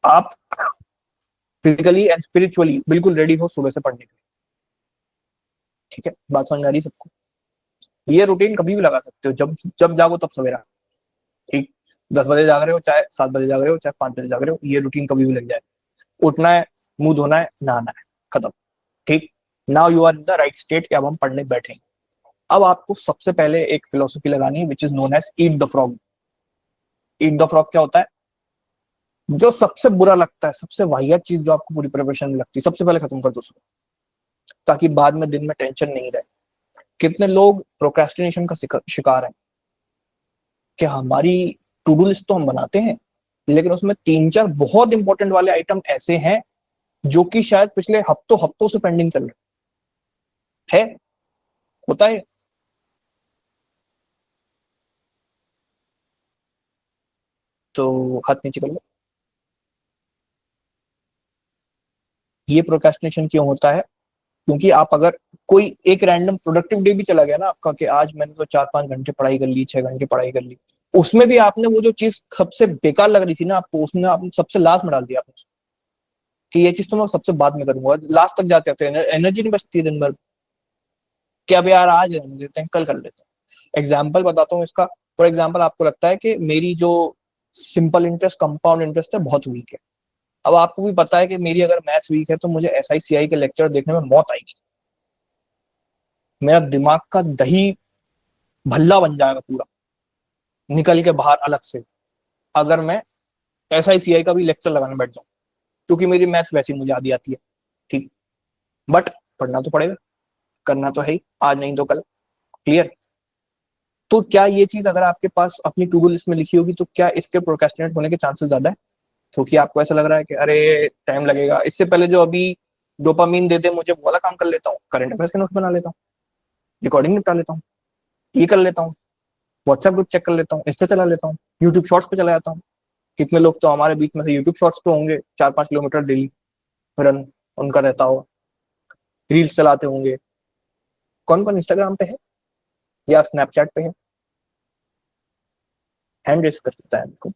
आप फिजिकली एंड स्पिरिचुअली बिल्कुल रेडी हो सुबह से पढ़ने के लिए। ठीक है, बात समझ आ रही है सबको? ये रूटीन कभी भी लगा सकते हो, जब जब जागो तब सवेरा। ठीक, 10 बजे जाग रहे हो, चाहे 7 बजे जाग रहे हो, चाहे 5 बजे जाग रहे हो, ये रूटीन कभी भी लग जाए। उठना है, मुंह धोना है, नहाना है, खत्म। ठीक, now you are in the right state कि अब हम पढ़ने बैठेंगे। अब आपको सबसे पहले एक फिलोसफी लगानी है which is known as eat the frog. Eat the frog क्या होता है? जो सबसे बुरा लगता है, सबसे वाहियात चीज जो आपको पूरी प्रिपरेशन में लगती है, सबसे पहले खत्म कर दो उसको, ताकि बाद में दिन में टेंशन नहीं रहे। कितने लोग प्रोक्रेस्टिनेशन का शिकार हैं कि हमारी टू डू लिस्ट तो हम बनाते हैं, लेकिन उसमें 3-4 बहुत इंपॉर्टेंट वाले आइटम ऐसे हैं जो कि शायद पिछले हफ्तों हफ्तों से पेंडिंग चल रहे है। होता है। तो हाथ नीचे कर लो। ये प्रोक्रेस्टिनेशन क्यों होता है? क्योंकि आप अगर कोई एक रैंडम प्रोडक्टिव डे भी चला गया ना आपका, कि आज मैंने तो 4-5 घंटे पढ़ाई कर ली, 6 घंटे पढ़ाई कर ली, उसमें भी आपने वो जो चीज सबसे बेकार लग रही थी ना आपको, उसने आपने सबसे लास्ट में डाल दिया आपने, कि ये चीज तो मैं सबसे बाद में करूंगा। लास्ट तक जाते जाते एनर्जी नहीं बचती है दिन भर कि अब यार आज रहने देते हैं, कल कर लेते हैं। एग्जाम्पल बताता हूँ इसका। फॉर एग्जाम्पल, आपको लगता है कि मेरी जो सिंपल इंटरेस्ट कंपाउंड इंटरेस्ट है बहुत वीक है। अब आपको भी पता है कि मेरी अगर मैथ्स वीक है तो मुझे SICI के लेक्चर देखने में मौत आएगी। मेरा दिमाग का दही भल्ला बन जाएगा पूरा, निकल के बाहर अलग से, अगर मैं SICI का भी लेक्चर लगाने बैठ जाऊं, क्योंकि मेरी मैथ्स वैसी मुझे आधी आती है। ठीक, बट पढ़ना तो पड़ेगा, करना तो है ही, आज नहीं तो कल। क्लियर? तो क्या ये चीज अगर आपके पास अपनी टू डू लिस्ट में लिखी होगी तो क्या इसके प्रोक्रेस्टिनेट होने के चांसेस ज्यादा है? क्योंकि आपको ऐसा लग रहा है कि अरे टाइम लगेगा, इससे पहले जो अभी डोपामीन दे दे मुझे, वो वाला काम कर लेता हूँ, करंट अफेयर्स के नोट्स बना लेता हूँ, रिकॉर्डिंग निपटा लेता हूँ, ये कर लेता हूँ, व्हाट्सएप ग्रुप चेक कर लेता हूँ, इंस्टा चला लेता हूँ, यूट्यूब शॉर्ट्स पे चला जाता हूँ। कितने लोग तो हमारे बीच में से यूट्यूब शॉर्ट्स पे होंगे, 4-5 किलोमीटर डेली रन उनका रहता होगा, रील्स चलाते होंगे। कौन कौन इंस्टाग्राम पे है या स्नैपचैट पे है? हैंड रेस कर सकता है उसको।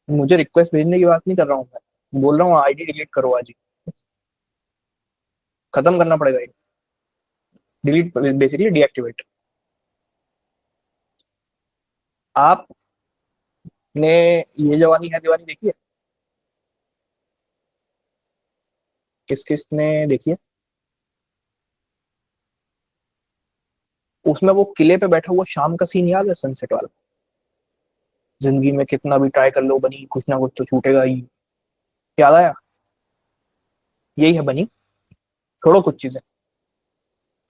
मुझे रिक्वेस्ट भेजने की बात नहीं कर रहा हूँ, मैं बोल रहा हूँ आईडी डिलीट करो आज ही, खत्म करना पड़ेगा ये। Delete basically deactivate. आपने ये जवानी है दीवानी देखी है? किस किस ने देखी है? उसमें वो किले पे बैठा हुआ शाम का सीन याद है, सनसेट वाला? जिंदगी में कितना भी ट्राई कर लो बनी, कुछ ना कुछ तो छूटेगा ही। याद आया? यही है बनी। छोड़ो कुछ चीजें,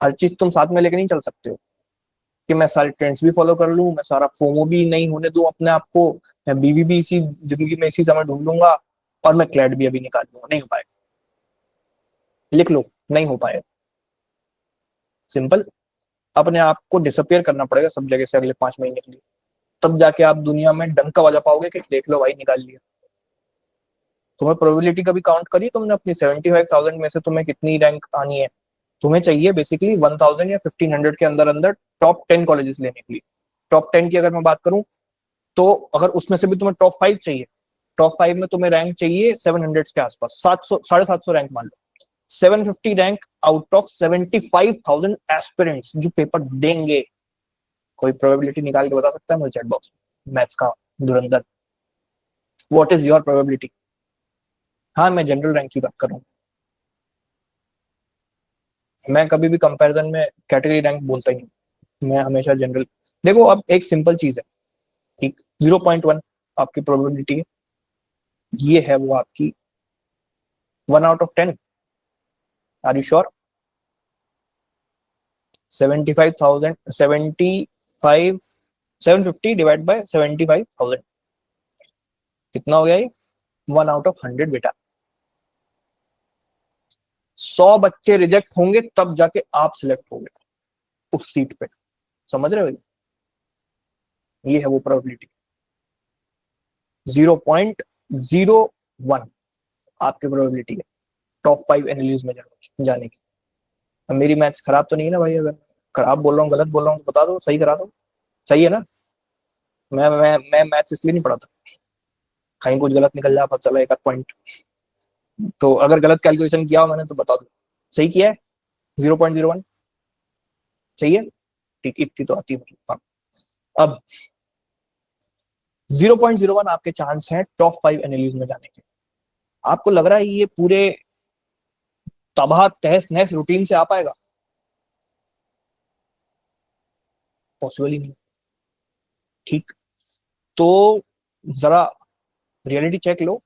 हर चीज तुम साथ में लेके नहीं चल सकते हो कि मैं सारे ट्रेंड्स भी फॉलो कर लूं, मैं सारा फोमो भी नहीं होने दूं अपने आप को, मैं बीवी भी इसी जिंदगी में इसी समय ढूंढ लूंगा, और मैं क्लैड भी अभी निकाल लूंगा। नहीं हो पाएगा, लिख लो, नहीं हो पाएगा। सिंपल। अपने आप को डिसअपियर करना पड़ेगा सब जगह से अगले 5 महीने के लिए, तब जाके आप दुनिया में डंका बजा पाओगे कि देख लो भाई निकाल लिया। तुम्हें प्रोबेबिलिटी कभी काउंट करी तुमने अपनी 75,000 में से तुम्हें कितनी रैंक आनी है? तुम्हें चाहिए बेसिकली 1,000 या 1,500 के अंदर अंदर टॉप 10 कॉलेजेस लेने के लिए। टॉप 10 की अगर मैं बात करूं, तो अगर उसमें से भी तुम्हें टॉप 5 चाहिए, टॉप 5 में तुम्हें रैंक चाहिए 700 के आसपास, 700 750 रैंक मान लो। 750 रैंक आउट ऑफ 75,000 एस्पिरेंट्स जो पेपर देंगे। कोई प्रोबेबिलिटी निकाल के बता सकता है मुझे चैट बॉक्स में? मैथ्स का धुरंधर, व्हाट इज योर प्रोबेबिलिटी? हाँ, मैं जनरल रैंक की बात कर रहा हूँ। मैं कभी भी कंपैरिजन में कैटेगरी रैंक बोलता ही नहीं, मैं हमेशा जनरल। देखो अब एक सिंपल चीज है, ठीक, 0.1 आपकी प्रोबेबिलिटी है, ये है वो आपकी 1 out of 10। Are you sure? 75,000, 75, 750 divide by 75,000 कितना हो गया ये? 1 आउट ऑफ 100 बेटा। 100 बच्चे रिजेक्ट होंगे तब जाके आप सिलेक्ट होंगे उस सीट पे। समझ रहे हो? ये है वो प्रोबेबिलिटी, 0.01 आपकी प्रोबेबिलिटी है टॉप 5 एनालिस्ट में जाने की। अब मेरी मैथ्स खराब तो नहीं है ना भाई? अगर खराब बोल रहा हूँ, गलत बोल रहा हूँ तो बता दो, सही करा दो। सही है ना? मैं मैथ्स इसलिए नहीं पढ़ाता, कहीं कुछ गलत निकल जाए, पता चला एक आध पॉइंट। तो अगर गलत कैलकुलेशन किया हो मैंने तो बता दो। सही किया है? 0.01 सही है? ठीक, इतनी तो आती है मतलब। हाँ। अब 0.01 आपके चांस है टॉप 5 एनालिस्ट में जाने के। आपको लग रहा है ये पूरे तबाह तहस नहस रूटीन से आ पाएगा? पॉसिबल ही नहीं। ठीक, तो जरा रियलिटी चेक लो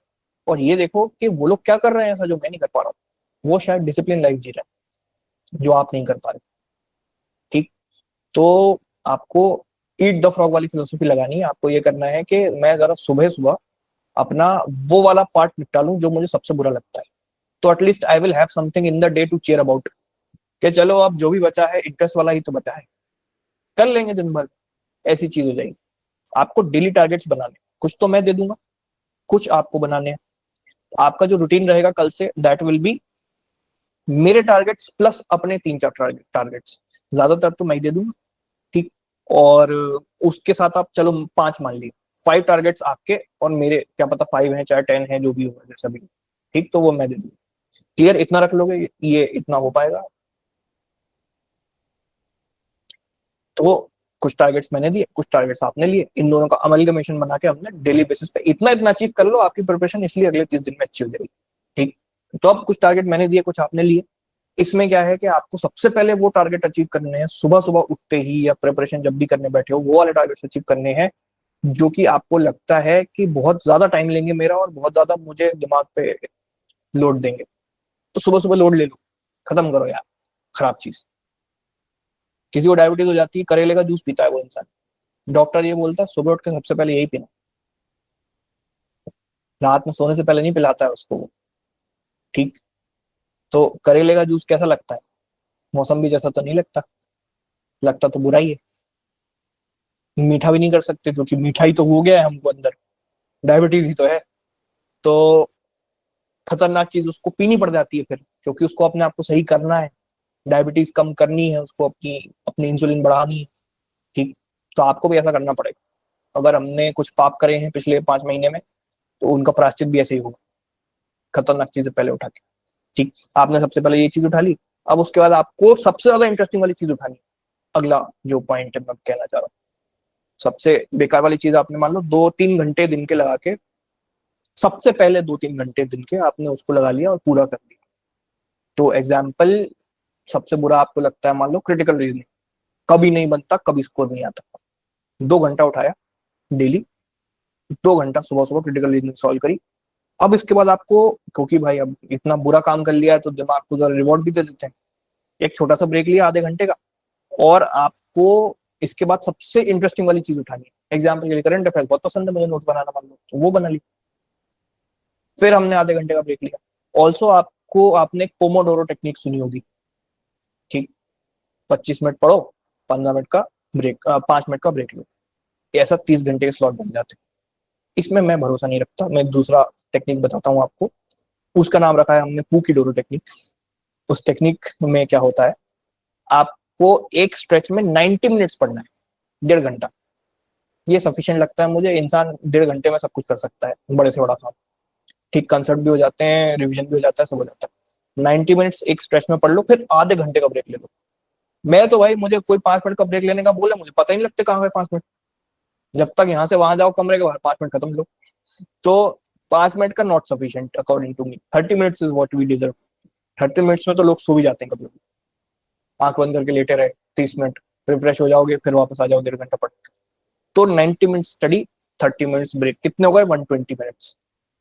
और ये देखो कि वो लोग क्या कर रहे हैं ऐसा जो मैं नहीं कर पा रहा हूँ। वो शायद डिसिप्लिन लाइफ जी रहे हैं जो आप नहीं कर पा रहे। ठीक, तो आपको ईट द फ्रॉग वाली फिलोसफी लगानी है। आपको ये करना है कि मैं जरा सुबह सुबह अपना वो वाला पार्ट निपटा लूं जो मुझे सबसे बुरा लगता है, तो at least I will have something in the day to cheer about, कि चलो अब जो भी बचा है इंटरेस्ट वाला ही तो बचा है, कर लेंगे दिन भर। ऐसी चीज हो जाएगी। आपको डेली टारगेट्स बनाने, कुछ तो मैं दे दूंगा, कुछ आपको बनाने हैं। आपका जो रूटीन रहेगा कल से, दैट विल बी मेरे टारगेट्स प्लस अपने 3-4 टारगेट्स, ज्यादातर तो मैं दे दूंगा। ठीक, और उसके साथ आप चलो 5 मान लीजिए, 5 टारगेट्स आपके और मेरे, क्या पता 5 है चाहे 10 है, जो भी होगा जैसा भी। ठीक, तो वो मैं दे दूंगा। क्लियर? इतना रख लोगे? ये इतना हो पाएगा? तो कुछ टारगेट्स मैंने दिए, कुछ टारगेट्स आपने लिए, इन दोनों का अमलगमेशन बना के हमने डेली बेसिस पे इतना इतना अचीव कर लो, आपकी प्रिपरेशन इसलिए अगले 30 दिन में अच्छी हो जाएगी। ठीक, तो अब कुछ टारगेट मैंने दिए, कुछ आपने लिए। इसमें क्या है कि आपको सबसे पहले वो टारगेट अचीव करने हैं सुबह सुबह उठते ही, या प्रिपरेशन जब भी करने बैठे हो, वो वाले टारगेट अचीव करने हैं जो कि आपको लगता है कि बहुत ज्यादा टाइम लेंगे मेरा और बहुत ज्यादा मुझे दिमाग पे लोड देंगे। तो सुबह सुबह लोड ले लो, खत्म करो यार खराब चीज। किसी को डायबिटीज हो जाती है, करेले का जूस पीता है वो इंसान, डॉक्टर ये बोलता है सुबह उठ के सबसे पहले यही पीना, रात में सोने से पहले नहीं पिलाता है उसको वो। ठीक, तो करेले का जूस कैसा लगता है? मौसम्बी जैसा तो नहीं लगता, लगता तो बुरा ही है। मीठा भी नहीं कर सकते क्योंकि मीठा ही तो हो गया है हमको अंदर, डायबिटीज ही तो है। तो खतरनाक चीज उसको पीनी पड़ जाती है फिर, क्योंकि उसको अपने आप को सही करना है, डायबिटीज कम करनी है उसको, अपनी अपनी इंसुलिन बढ़ानी है। ठीक, तो आपको भी ऐसा करना पड़ेगा। अगर हमने कुछ पाप करे हैं पिछले 5 महीने में, तो उनका प्रायश्चित भी ऐसे ही होगा, खतरनाक चीजें पहले उठा के। ठीक, आपने सबसे पहले ये चीज उठा ली। अब उसके बाद आपको सबसे ज्यादा इंटरेस्टिंग वाली चीज उठानी। अगला जो पॉइंट है मैं कहना चाह रहा हूँ, सबसे बेकार वाली चीज आपने मान लो 2-3 घंटे दिन के लगा के, सबसे पहले 2-3 घंटे दिन के आपने उसको लगा लिया और पूरा कर दिया। तो एग्जाम्पल, सबसे बुरा आपको लगता है मान लो क्रिटिकल रीजनिंग, कभी नहीं बनता, कभी स्कोर नहीं आता। 2 घंटा उठाया डेली, 2 घंटा सुबह सुबह क्रिटिकल रीजनिंग सॉल्व करी, अब इसके बाद आपको, क्योंकि भाई अब इतना बुरा काम कर लिया है तो दिमाग को जरा रिवॉर्ड भी दे देते हैं। एक छोटा सा ब्रेक लिया आधे घंटे का, और आपको इसके बाद सबसे इंटरेस्टिंग वाली चीज उठानी है। एग्जाम्पल के लिए करंट अफेयर्स बहुत पसंद है मुझे नोट्स बनाना, मान लो तो वो बना ली। फिर हमने आधे घंटे का ब्रेक लिया। ऑल्सो आपको, आपने पोमोडोरो टेक्निक सुनी होगी, ठीक? 25 मिनट पढ़ो, 15 मिनट का ब्रेक, 5 मिनट का ब्रेक लो। ऐसा 30 घंटे के स्लॉट बन जाते हैं। इसमें मैं भरोसा नहीं रखता, मैं दूसरा टेक्निक बताता हूँ आपको। उसका नाम रखा है हमने पुकीडोरो टेक्निक। उस टेक्निक में क्या होता है, आपको एक स्ट्रेच में 90 मिनट्स पढ़ना है, 1.5 घंटा। ये सफिशिएंट लगता है मुझे, इंसान 1.5 घंटे में सब कुछ कर सकता है, बड़े से बड़ा काम। ठीक, कंसर्ट भी हो जाते हैं, रिवीजन भी हो जाता है, सब हो जाता है। 90 मिनट्स एक स्ट्रेच में पढ़ लो, फिर आधे घंटे का ब्रेक ले लो। मैं तो भाई, मुझे कोई 5 मिनट का ब्रेक लेने का बोले, मुझे पता ही नहीं लगते कहाँ गए 5 मिनट। जब तक यहाँ से वहां जाओ कमरे के बाहर, 5 मिनट खत्म लो। तो 5 मिनट का not sufficient according to me. 30 minutes is what we deserve. 30 minutes में तो लोग सो भी जाते हैं कभी। आंख बंद करके लेटे रहे 30 मिनट, रिफ्रेश हो जाओगे, फिर वापस आ जाओ 1.5 घंटा पढ़। तो 90 मिनट स्टडी, 30 मिनट्स ब्रेक, कितने हो गए? 120 मिनट्स।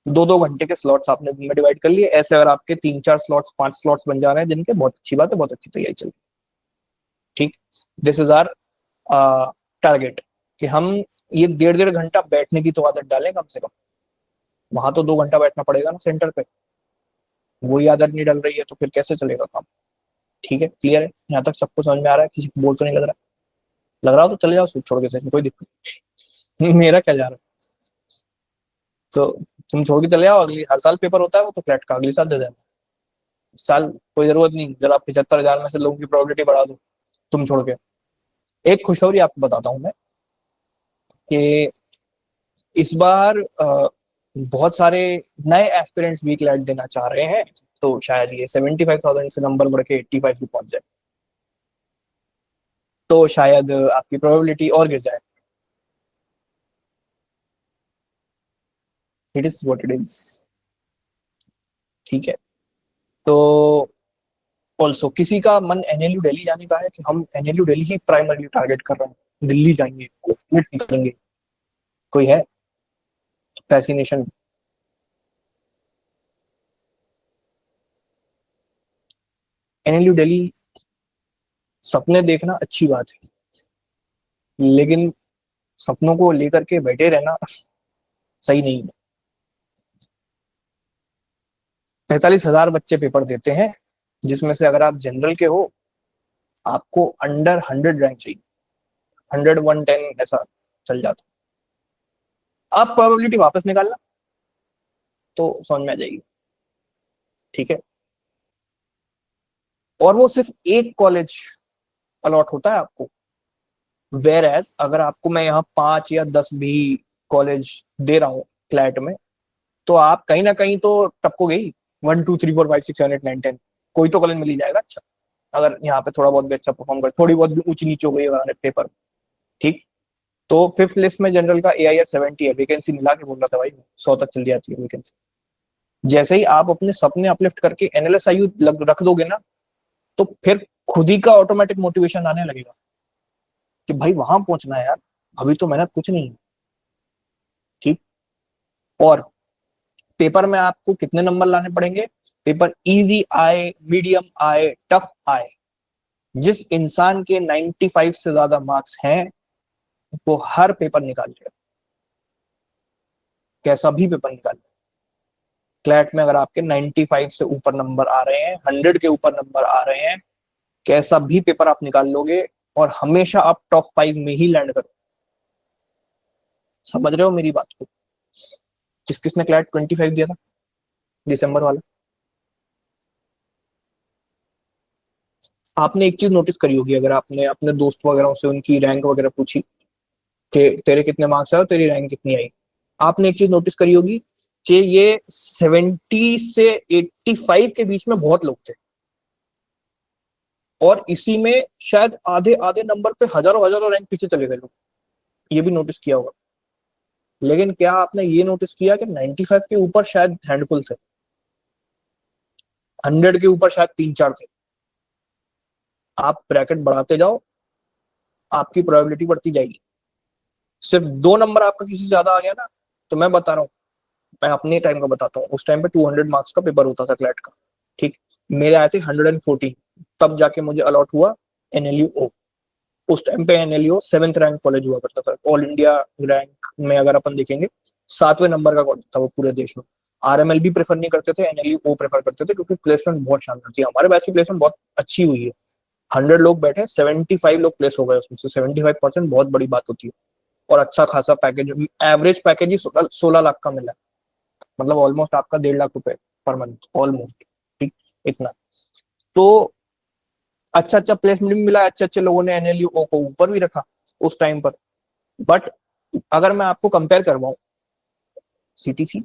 2-2 घंटे के स्लॉट्स आपने दिन में डिवाइड कर लिए। ऐसे अगर आपके 3-4 स्लॉट्स, 5 स्लॉट्स बन जा रहे हैं दिन के, बहुत अच्छी बात है, बहुत अच्छी तैयारी चल रही है। ठीक, दिस इज आर टारगेट, कि हम ये 1.5-1.5 घंटा बैठने की तो आदत डालें कम से कम। वहां तो 2 घंटा बैठना पड़ेगा ना सेंटर पे, वही आदत नहीं डल रही है तो फिर कैसे चलेगा काम? ठीक है, क्लियर है यहाँ तक? सबको समझ में आ रहा है? किसी को बोल तो नहीं लग रहा? लग रहा हो तो चले जाओ सूट छोड़ के, सही कोई दिक्कत नहीं। मेरा क्या जा रहा है? तो तुम छोड़ के चले जाओ, अगली हर साल पेपर होता है वो तो फ्लैट का, अगले साल दे देना। इस साल कोई जरूरत नहीं, जरा आप 75,000 में से लोगों की प्रोबेबिलिटी बढ़ा दो तुम छोड़ के। एक खुशखबरी आपको बताता हूँ मैं, कि इस बार बहुत सारे नए एस्पिरेंट्स भी क्लैट देना चाह रहे हैं। तो शायद ये 75,000 से नंबर बढ़ के 85 भी पहुंच जाए, तो शायद आपकी प्रोबेबिलिटी और गिर जाए। It is what it is. ठीक है, तो ऑल्सो किसी का मन एनएलयू दिल्ली जाने का है, कि हम एनएलयू दिल्ली ही प्राइमरली टारगेट कर रहे हैं, दिल्ली जाएंगे, निकलेंगे। कोई है फैसिनेशन? एनएलयू दिल्ली, सपने देखना अच्छी बात है, लेकिन सपनों को लेकर के बैठे रहना सही नहीं है। 45,000 बच्चे पेपर देते हैं, जिसमें से अगर आप जनरल के हो, आपको अंडर 100 रैंक चाहिए। 100, 110 ऐसा चल जाता। आप प्रोबेबिलिटी वापस निकालना तो समझ में आ जाएगी। ठीक है, और वो सिर्फ एक कॉलेज अलॉट होता है आपको। वेर एज अगर आपको मैं यहाँ 5 या 10 भी कॉलेज दे रहा हूँ फ्लैट में, तो आप कहीं ना कहीं तो टपकोगे ही। 1 2 3 4 5 6 7 8 9 10, कोई तो कॉलेज मिल ही जाएगा अच्छा, अगर यहाँ पे थोड़ा बहुत भी अच्छा परफॉर्म कर, थोड़ी बहुत भी ऊंच नीच हो गई अगर पेपर। ठीक, तो 5th लिस्ट में जनरल का AIR 70 है, वैकेंसी मिला के बोल रहा था भाई, 100 तक चली जाती है वैकेंसी। जैसे ही आप अपने सपने अपलिफ्ट करके NLSIU रख दोगे ना, तो फिर खुद ही का ऑटोमेटिक मोटिवेशन आने लगेगा कि भाई वहां पहुंचना है यार, अभी तो मेहनत कुछ नहीं है। ठीक, और पेपर में आपको कितने नंबर लाने पड़ेंगे? पेपर इजी आए, मीडियम आए, टफ आए, जिस इंसान के 95 से ज्यादा मार्क्स हैं वो हर पेपर निकाल लेगा, कैसा भी पेपर निकाल लेगा। क्लैट में अगर आपके 95 से ऊपर नंबर आ रहे हैं, 100 के ऊपर नंबर आ रहे हैं, कैसा भी पेपर आप निकाल लोगे, और हमेशा आप टॉप 5 में ही लैंड करो। समझ रहे हो मेरी बात को? किस किसने क्लैट 25 दिया था दिसंबर वाला? आपने एक चीज नोटिस करी होगी, अगर आपने अपने दोस्त वगैरह से उनकी रैंक वगैरह पूछी कि तेरे कितने मार्क्स आए और तेरी रैंक कितनी आई, आपने एक चीज नोटिस करी होगी कि ये 70 से 85 के बीच में बहुत लोग थे, और इसी में शायद आधे आधे नंबर पे हजारों हजारों रैंक पीछे चले गए लोग। ये भी नोटिस किया होगा। लेकिन क्या आपने ये नोटिस किया कि 95 के ऊपर शायद हैंडफुल थे, 100 के ऊपर शायद 3-4 थे। आप ब्रैकेट बढ़ाते जाओ, आपकी प्रोबेबिलिटी बढ़ती जाएगी। सिर्फ 2 नंबर आपका किसी से ज्यादा आ गया ना, तो मैं बता रहा हूँ मैं अपने टाइम का बताता हूँ, उस टाइम पे 200 मार्क्स का पेपर होता था क्लैट का, ठीक। मेरे आए थे 114, तब जाके मुझे अलॉट हुआ एनएलयू। उस टाइम पे एनएलयू 7th रैंक कॉलेज हुआ करता था ऑल इंडिया रैंक में, अगर अपन देखेंगे 7वें नंबर का कॉलेज था वो पूरे देश में। आरएमएल भी प्रेफर नहीं करते थे, एनएलयू प्रेफर करते थे, क्योंकि प्लेसमेंट बहुत शानदार थी। हमारे बैच की प्लेसमेंट बहुत अच्छी हुई है। 100 लोग बैठे, 75 लोग प्लेस हो गए उसमें से। 75% बहुत बड़ी बात होती है। और अच्छा खासा पैकेज, एवरेज पैकेज ही 16 लाख का मिला, मतलब ऑलमोस्ट आपका 1.5 लाख रुपए पर मंथ, ऑलमोस्ट, ठीक, इतना। तो अच्छा अच्छा प्लेसमेंट भी मिला, अच्छे अच्छे लोगों ने एनएलयू को ऊपर भी रखा उस टाइम पर। बट अगर मैं आपको कंपेयर करवाऊं, सीटीसी,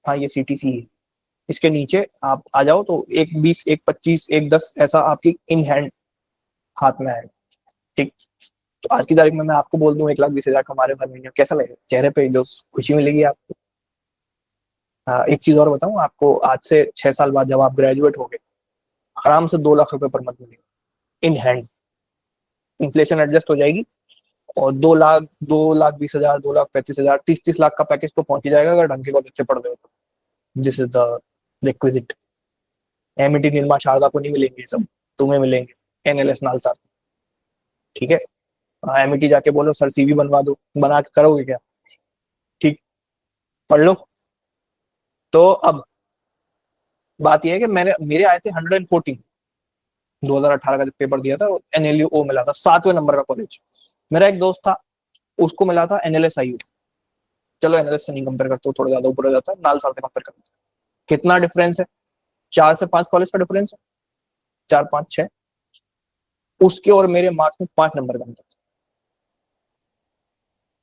हाँ ये सीटीसी है, इसके नीचे आप आ जाओ तो 1.20, 1.25, 1.10 ऐसा आपकी इन हैंड हाथ में आएगा, ठीक। तो आज की तारीख में मैं आपको बोल दूं 1,20,000 कमा रहे हो हर महीने, कैसा लगेगा? चेहरे पे जो खुशी मिलेगी आपको। एक चीज और बताऊं आपको, आज से 6 साल बाद जब आप ग्रेजुएट होगे, आराम से 2 लाख रुपए पर मंथ मिलेगा इन हैंड। इन्फ्लेशन एडजस्ट हो जाएगी और 2 लाख, 2,20,000, 2,35,000, 30-30 लाख का पैकेज तो पहुंच ही जाएगा अगर ढंग के कॉलेज से पढ़ रहे हो तो। This is the requisite. Amity, Nirma, Sharda को नहीं मिलेंगे सब, तुम्हें मिलेंगे एनएलएस नालसा, ठीक है। एमिटी जाके बोलो सर सीवी बनवा दो, बना के करोगे क्या? ठीक, पढ़ लो। तो अब बात यह है कि मैंने, मेरे आए थे 114, 2018 का जब पेपर दिया था, एनएलयू ओ मिला था 7वें नंबर का कॉलेज। मेरा एक दोस्त था, उसको मिला था एनएलएस आईयू। चलो एनएलएस से नहीं कंपेयर करते, थोड़ा ज्यादा ऊपर हो जाता है, नाल साल से कंपेयर करते हैं। कितना डिफरेंस है? 4 से 5 कॉलेज का डिफरेंस है, 4, 5, 6। उसके और मेरे मार्क्स में 5 नंबर का अंतर था।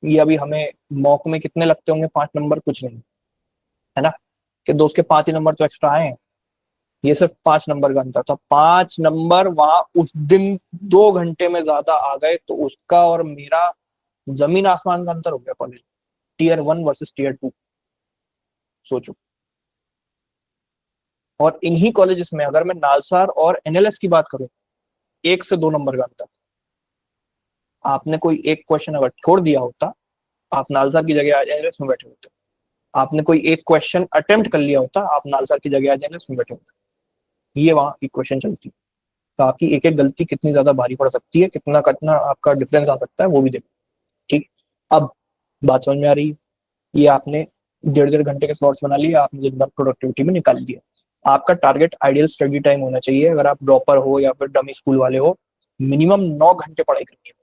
ये अभी हमें मॉक में कितने लगते होंगे? 5 नंबर कुछ नहीं, है ना, कि दोस्त के 5 ही नंबर तो एक्स्ट्रा आए हैं। ये सिर्फ 5 नंबर का अंतर था। 5 नंबर वहां उस दिन 2 घंटे में ज्यादा आ गए, तो उसका और मेरा जमीन आसमान का अंतर हो गया कॉलेज। टीयर 1 वर्सेस टीयर 2, सोचो। और इन्हीं कॉलेजेस में अगर मैं नालसार और एनएलएस की बात करूं, 1 से 2 नंबर का अंतर। आपने कोई एक क्वेश्चन अगर छोड़ दिया होता, आप नालसार की जगह आज एनएलएस में बैठे होते। आपने कोई एक क्वेश्चन अटेम्प्ट कर लिया होता, आप नालसार की जगह आज एनएलएस में बैठे होते। ये वहां की क्वेश्चन चलती। तो आपकी एक एक गलती कितनी ज्यादा भारी पड़ सकती है, कितना कितना आपका डिफरेंस आ सकता है, वो भी देखो, ठीक। अब बात समझ में आ रही है? ये आपने 1.5-1.5 घंटे के स्लॉट्स बना लिए, आपने दिन भर प्रोडक्टिविटी में निकाल दिया। आपका टारगेट आइडियल स्टडी टाइम होना चाहिए, अगर आप ड्रॉपर हो या फिर डमी स्कूल वाले हो, मिनिमम 9 घंटे पढ़ाई करनी है,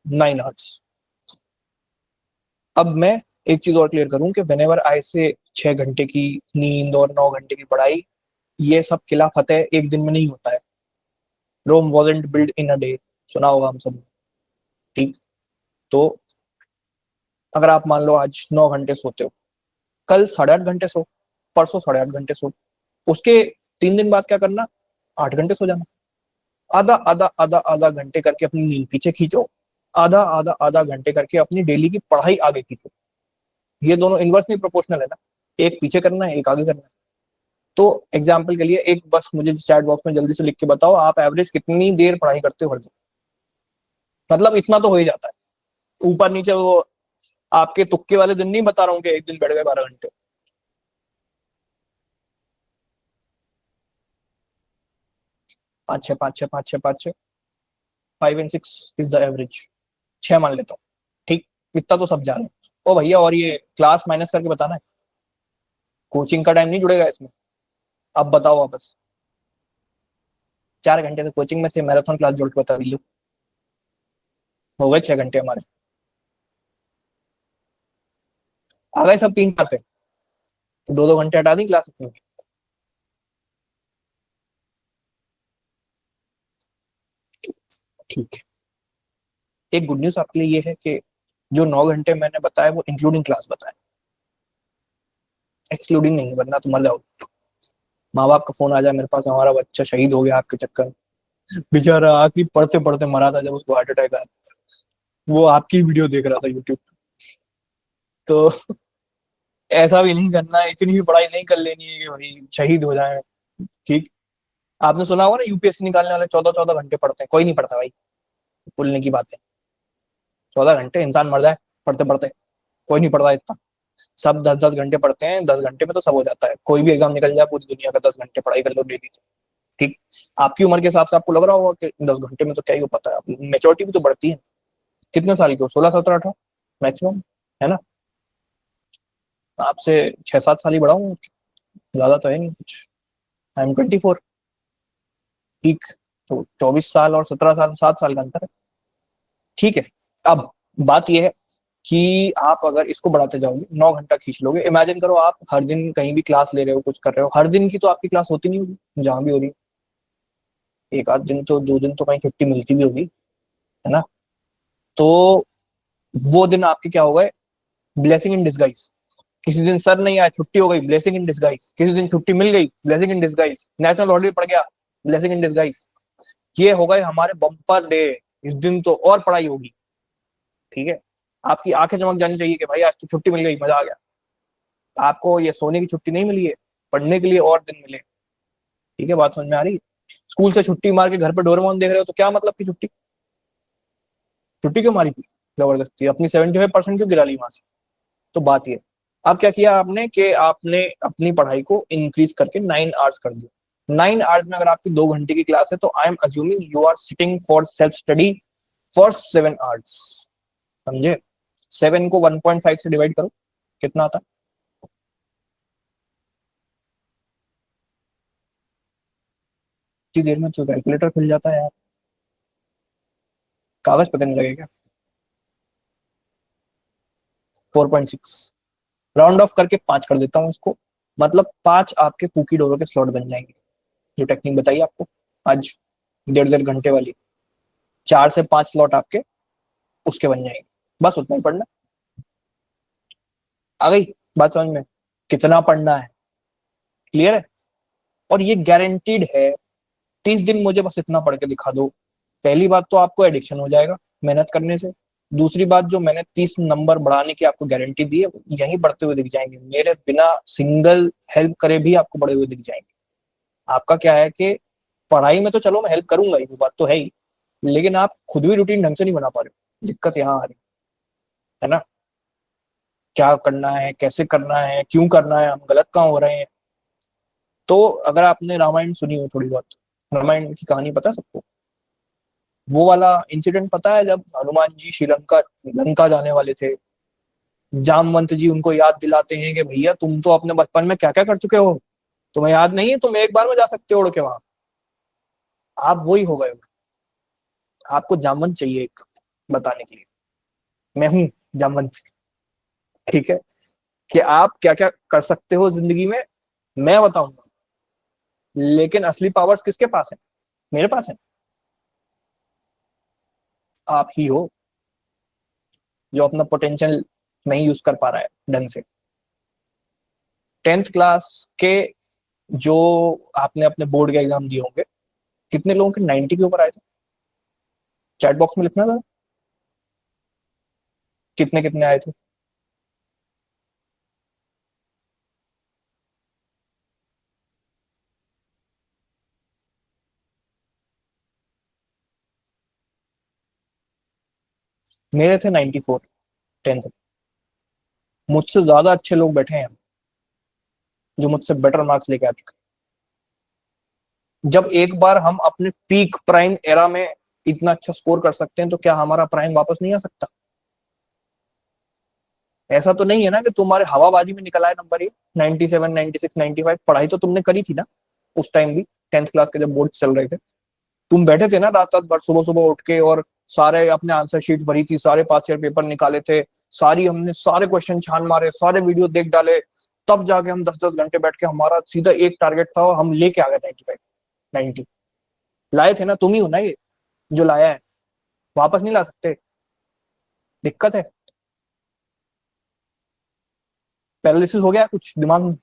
9 आवर्स। अब मैं एक चीज और क्लियर करूं कि वेनेवर आए से 6 घंटे की नींद और 9 घंटे की पढ़ाई, ये सब किला फतेह एक दिन में नहीं होता है। Rome wasn't build in a day, सुना होगा हम सब, ठीक। तो अगर आप मान लो आज 9 घंटे सोते हो, कल 8.5 घंटे सो, परसों 8.5 घंटे सो, उसके 3 दिन बाद क्या करना? 8 घंटे सो जाना। आधा आधा आधा आधा घंटे करके अपनी नींद पीछे खींचो, आधा आधा आधा घंटे करके अपनी डेली की पढ़ाई आगे खींचो। ये दोनों इनवर्स नहीं प्रोपोर्शनल है ना, एक पीछे करना है, एक आगे करना है। तो एग्जाम्पल के लिए एक बस मुझे चैट बॉक्स में जल्दी से लिख के बताओ, आप एवरेज कितनी देर पढ़ाई करते हो हर दिन? मतलब इतना तो हो ही जाता है, ऊपर नीचे वो आपके तुक्के वाले दिन नहीं बता रहा हूँ कि एक दिन बैठ गए 12 घंटे। 5-6, 5-6, 5-6, 5-6, 5 and 6 इज द एवरेज। 6 मान लेता हूँ, ठीक। इतना तो सब जा रहे हैं। ओ भैया, और ये क्लास माइनस करके बताना है, कोचिंग का टाइम नहीं जुड़ेगा इसमें। अब बताओ वापस, 4 घंटे से कोचिंग में से मैराथन क्लास जोड़ के बता दी लो, हो गए 6 घंटे हमारे। आ गए सब 3-4 पे, 2-2 घंटे हटा दी क्लास अपनी। ठीक है। एक गुड न्यूज आपके लिए ये है कि जो 9 घंटे मैंने बताया वो इंक्लूडिंग क्लास बताया, एक्सक्लूडिंग नहीं, वरना तो मर जाओ। माँ बाप का फोन आ जाए मेरे पास, हमारा बच्चा शहीद हो गया आपके चक्कर में, बेचारा आखिरी पढ़ते पढ़ते मरा था जब उसको हार्ट अटैक आया, वो आपकी वीडियो देख रहा था यूट्यूब। तो ऐसा भी नहीं करना है, इतनी भी पढ़ाई नहीं कर लेनी है कि भाई शहीद हो जाए, ठीक। आपने सुना होगा ना, यूपीएससी निकालने वाले 14-14 घंटे पढ़ते हैं, कोई नहीं पढ़ता भाई, भूलने की बात है। 14 घंटे इंसान मर जाए पढ़ते पढ़ते, कोई नहीं पढ़ता इतना। सब 10-10 घंटे पढ़ते हैं, 10 घंटे में तो सब हो जाता है, कोई भी एग्जाम निकल जाए पूरी दुनिया का, 10 घंटे पढ़ाई कर लो डेली। तो ठीक, आपकी उम्र के हिसाब से आपको लग रहा होगा कि 10 घंटे में तो क्या ही हो पाता है, मेच्योरिटी भी तो बढ़ती है। कितने साल के हो, 16, 17, 18 मैक्सिमम, है ना? आपसे 6-7 साल ही बड़ा हूँ, ज्यादा तो है नहीं कुछ। I am 24। ठीक, तो 24 साल और 17 साल, 7 साल का अंतर है। ठीक है। अब बात यह है कि आप अगर इसको बढ़ाते जाओगे, 9 घंटा खींच लोगे, इमेजिन करो आप हर दिन कहीं भी क्लास ले रहे हो, कुछ कर रहे हो, हर दिन की तो आपकी क्लास होती नहीं होगी जहां भी हो रही है, एक आध दिन तो, 2 दिन तो कहीं छुट्टी मिलती भी होगी, है ना? तो वो दिन आपके क्या हो गए, ब्लेसिंग इन डिसगाइज। किसी दिन सर नहीं आया, छुट्टी हो गई, ब्लेसिंग इन डिसगाइज। किसी दिन छुट्टी मिल गई, blessing in disguise. National holiday पड़ गया, ब्लेसिंग इन डिसगाइज। ये हो गए हमारे बम्पर डे। इस दिन तो और पढ़ाई होगी। ठीक है, आपकी आंखें चमक जानी चाहिए कि भाई आज तो छुट्टी मिल गई, मजा आ गया। आपको ये सोने की छुट्टी नहीं मिली है, पढ़ने के लिए और दिन मिले। ठीक है, बात समझ में आ रही है? स्कूल से छुट्टी मार के घर पे डोरेमोन देख रहे हो तो क्या मतलब की छुट्टी? छुट्टी क्यों मारी थी जबरदस्ती, अपनी 75% क्यों गिरा ली वहां से? तो बात ये, अब क्या किया आपने कि आपने अपनी पढ़ाई को इंक्रीज करके 9 आवर्स कर दिया। 9 आवर्स में अगर आपकी 2 घंटे की क्लास है तो I am assuming you are sitting for self study for 7 hours. समझे? 7 को 1.5 से डिवाइड करो, कितना आता है? इतनी देर में तो कैलकुलेटर खुल जाता है यार, कागज पता नहीं लगेगा। 4.6, राउंड ऑफ करके 5 कर देता हूँ इसको, मतलब 5 आपके कुकी डोरो के स्लॉट बन जाएंगे। जो टेक्निक बताइए आपको आज, 1.5 घंटे वाली, 4 से 5 स्लॉट आपके उसके बन जाएंगे। बस उतना ही पढ़ना। आ गई बात समझ में? कितना पढ़ना है, क्लियर है? और ये गारंटीड है, 30 दिन मुझे बस इतना पढ़ के दिखा दो। पहली बात तो आपको एडिक्शन हो जाएगा मेहनत करने से। दूसरी बात, जो मैंने 30 नंबर बढ़ाने की आपको गारंटी दी है, यही बढ़ते हुए दिख जाएंगे, मेरे बिना सिंगल हेल्प करे भी आपको बढ़े हुए दिख जाएंगे। आपका क्या है कि पढ़ाई में तो चलो मैं हेल्प करूंगा ही, वो बात तो है ही, लेकिन आप खुद भी रूटीन ढंग से नहीं बना पा रहे हो, दिक्कत यहाँ आ रही है ना? क्या करना है, कैसे करना है, क्यों करना है, हम गलत कहाँ हो रहे हैं? तो अगर आपने रामायण सुनी हो थोड़ी बहुत, रामायण की कहानी पता है सबको? वो वाला इंसिडेंट पता है जब हनुमान जी श्रीलंका लंका जाने वाले थे, जामवंत जी उनको याद दिलाते हैं कि भैया तुम तो अपने बचपन में क्या क्या कर चुके हो, तुम्हें याद नहीं है, तुम एक बार में जा सकते हो उड़ के वहां। आप वही हो गए हो। आपको जामवंत चाहिए एक बताने के लिए, मैं हूं जामवंत। ठीक है, कि आप क्या क्या कर सकते हो जिंदगी में, मैं बताऊंगा। लेकिन असली पावर्स किसके पास है? मेरे पास है। आप ही हो जो अपना पोटेंशियल नहीं यूज कर पा रहा है ढंग से। 10th क्लास के जो आपने अपने बोर्ड के एग्जाम दिए होंगे, कितने लोगों के 90 के ऊपर आए थे? चैट बॉक्स में लिखना था, कितने कितने आए थे। मेरे थे 94, 10th। मुझसे ज्यादा अच्छे लोग बैठे हैं जो मुझसे बेटर मार्क्स लेके आ चुके हैं। जब एक बार हम अपने पीक प्राइम एरा में इतना अच्छा स्कोर कर सकते हैं, तो क्या हमारा प्राइम वापस नहीं आ सकता? ऐसा तो नहीं है ना कि तुम्हारे हवाबाजी में निकल आए नंबर ये 97, 96, 95। पढ़ाई तो तुमने करी थी ना उस टाइम भी, 10th क्लास के जब बोर्ड चल रहे थे। तुम बैठे थे ना रात रात भर, सुबह सुबह उठ के, और सारे अपने आंसर शीट भरी थी, सारे पास ईयर पेपर निकाले थे, सारी हमने सारे क्वेश्चन छान मारे, सारे वीडियो देख डाले, तब जाके हम 10-10 घंटे बैठ के, हमारा सीधा एक टारगेट था और हम लेके आ गए 95, 90 लाए थे ना। तुम ही हो ना ये जो लाया है, वापस नहीं ला सकते, दिक्कत है। पैरालिसिस हो गया कुछ दिमाग में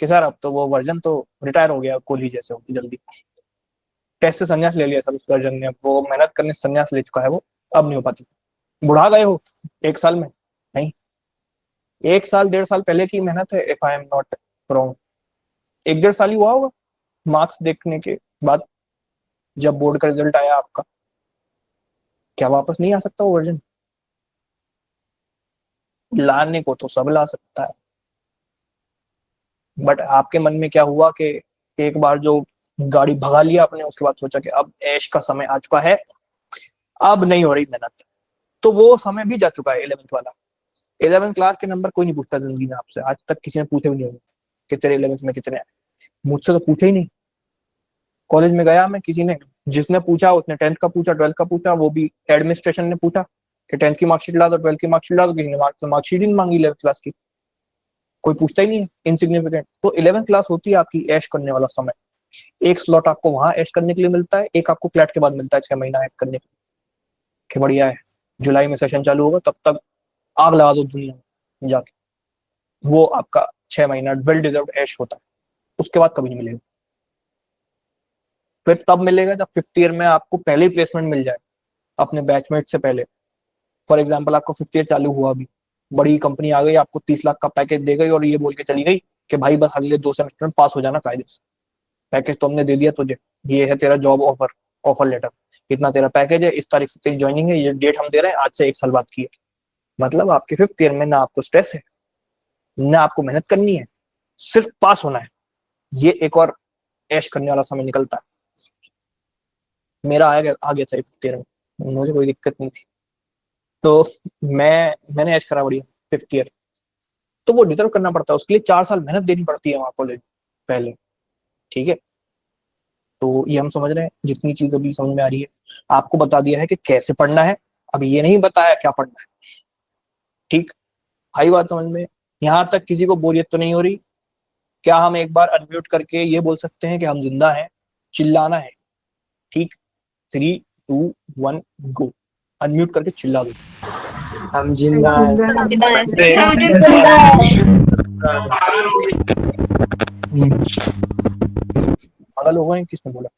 कि सर अब तो वो वर्जन तो रिटायर हो गया, कोहली जैसे होगी जल्दी। टेस्ट से संन्यास ले लिया सर उस वर्जन ने, वो मेहनत करने से संन्यास ले चुका है वो, अब नहीं हो पाती। बुढ़ा गए हो 1 साल में? नहीं, 1 साल 1.5 साल पहले की मेहनत है, if I am not wrong. 1-1.5 साल ही हुआ होगा मार्क्स देखने के बाद, जब बोर्ड का रिजल्ट आया आपका। क्या वापस नहीं आ सकता वो वर्जन? लाने को तो सब ला सकता है, बट आपके मन में क्या हुआ कि एक बार जो गाड़ी भगा लिया आपने, उसके बाद सोचा कि अब ऐश का समय आ चुका है, अब नहीं हो रही मेहनत, तो वो समय भी जा चुका है 11th वाला। 11th क्लास के नंबर कोई नहीं पूछता जिंदगी में आपसे, आज तक किसी ने पूछे भी नहीं होंगे कि तेरे 11th में कितने आए। मुझसे तो पूछे ही नहीं। कॉलेज में गया मैं, किसी ने, जिसने पूछा उसने 10th का पूछा, 12th का पूछा, वो भी एडमिनिस्ट्रेशन ने पूछा कि 10th की मार्कशीट ला दो, 12th की मार्कशीट ला दो, किसी ने मार्कशीट ही नहीं मांगी 11th क्लास की। कोई पूछता ही नहीं है, इनसिग्निफिकेंट। तो 11th क्लास होती है आपकी ऐश करने वाला समय। एक स्लॉट आपको वहां ऐश करने के लिए मिलता है, एक आपको क्लैट के बाद मिलता है 6 महीना ऐश करने के लिए। बढ़िया है, जुलाई में सेशन चालू होगा, तब तक आग लगा दो दुनिया में जाके। वो आपका 6 महीना वेल डिजर्व ऐश होता है, उसके बाद कभी नहीं मिलेगा। फिर तब मिलेगा जब 5th ईयर में आपको पहले ही प्लेसमेंट मिल जाए अपने बैचमेट से पहले। फॉर एग्जाम्पल आपको 5th ईयर चालू हुआ, अभी बड़ी कंपनी आ गई, आपको 30 लाख का पैकेज दे गई और ये बोल के चली गई कि भाई बस अगले 2 सेमेस्टर में पास हो जाना कायदे से। पैकेज तो हमने दे दिया तुझे, ये है तेरा जॉब ऑफर, ऑफर लेटर, इतना तेरा पैकेज है, इस तारीख से तेरी ज्वाइनिंग है, ये डेट हम दे रहे हैं, आज से 1 साल बाद की है। मतलब आपके 5th ईयर में ना आपको स्ट्रेस है, ना आपको मेहनत करनी है, सिर्फ पास होना है। ये एक और ऐश करने वाला समय निकलता है। मेरा आ गया था 5th ईयर में, मुझे कोई दिक्कत नहीं थी। तो मैंने ऐश करा बढ़िया 5th ईयर। तो वो डिजर्व करना पड़ता है, उसके लिए 4 साल मेहनत देनी पड़ती है वहां कॉलेज पहले। ठीक है, तो ये हम समझ रहे हैं, जितनी चीज अभी समझ में आ रही है। आपको बता दिया है कि कैसे पढ़ना है, अभी ये नहीं बताया क्या पढ़ना है। ठीक, आई बात समझ में? यहाँ तक किसी को बोरियत तो नहीं हो रही? क्या हम एक बार अनम्यूट करके ये बोल सकते हैं कि हम जिंदा हैं? चिल्लाना है, ठीक? 3 2 1 गो। अनम्यूट करके चिल्ला दो। हम जिंदा हैं। पागल हो गए, किसने बोला?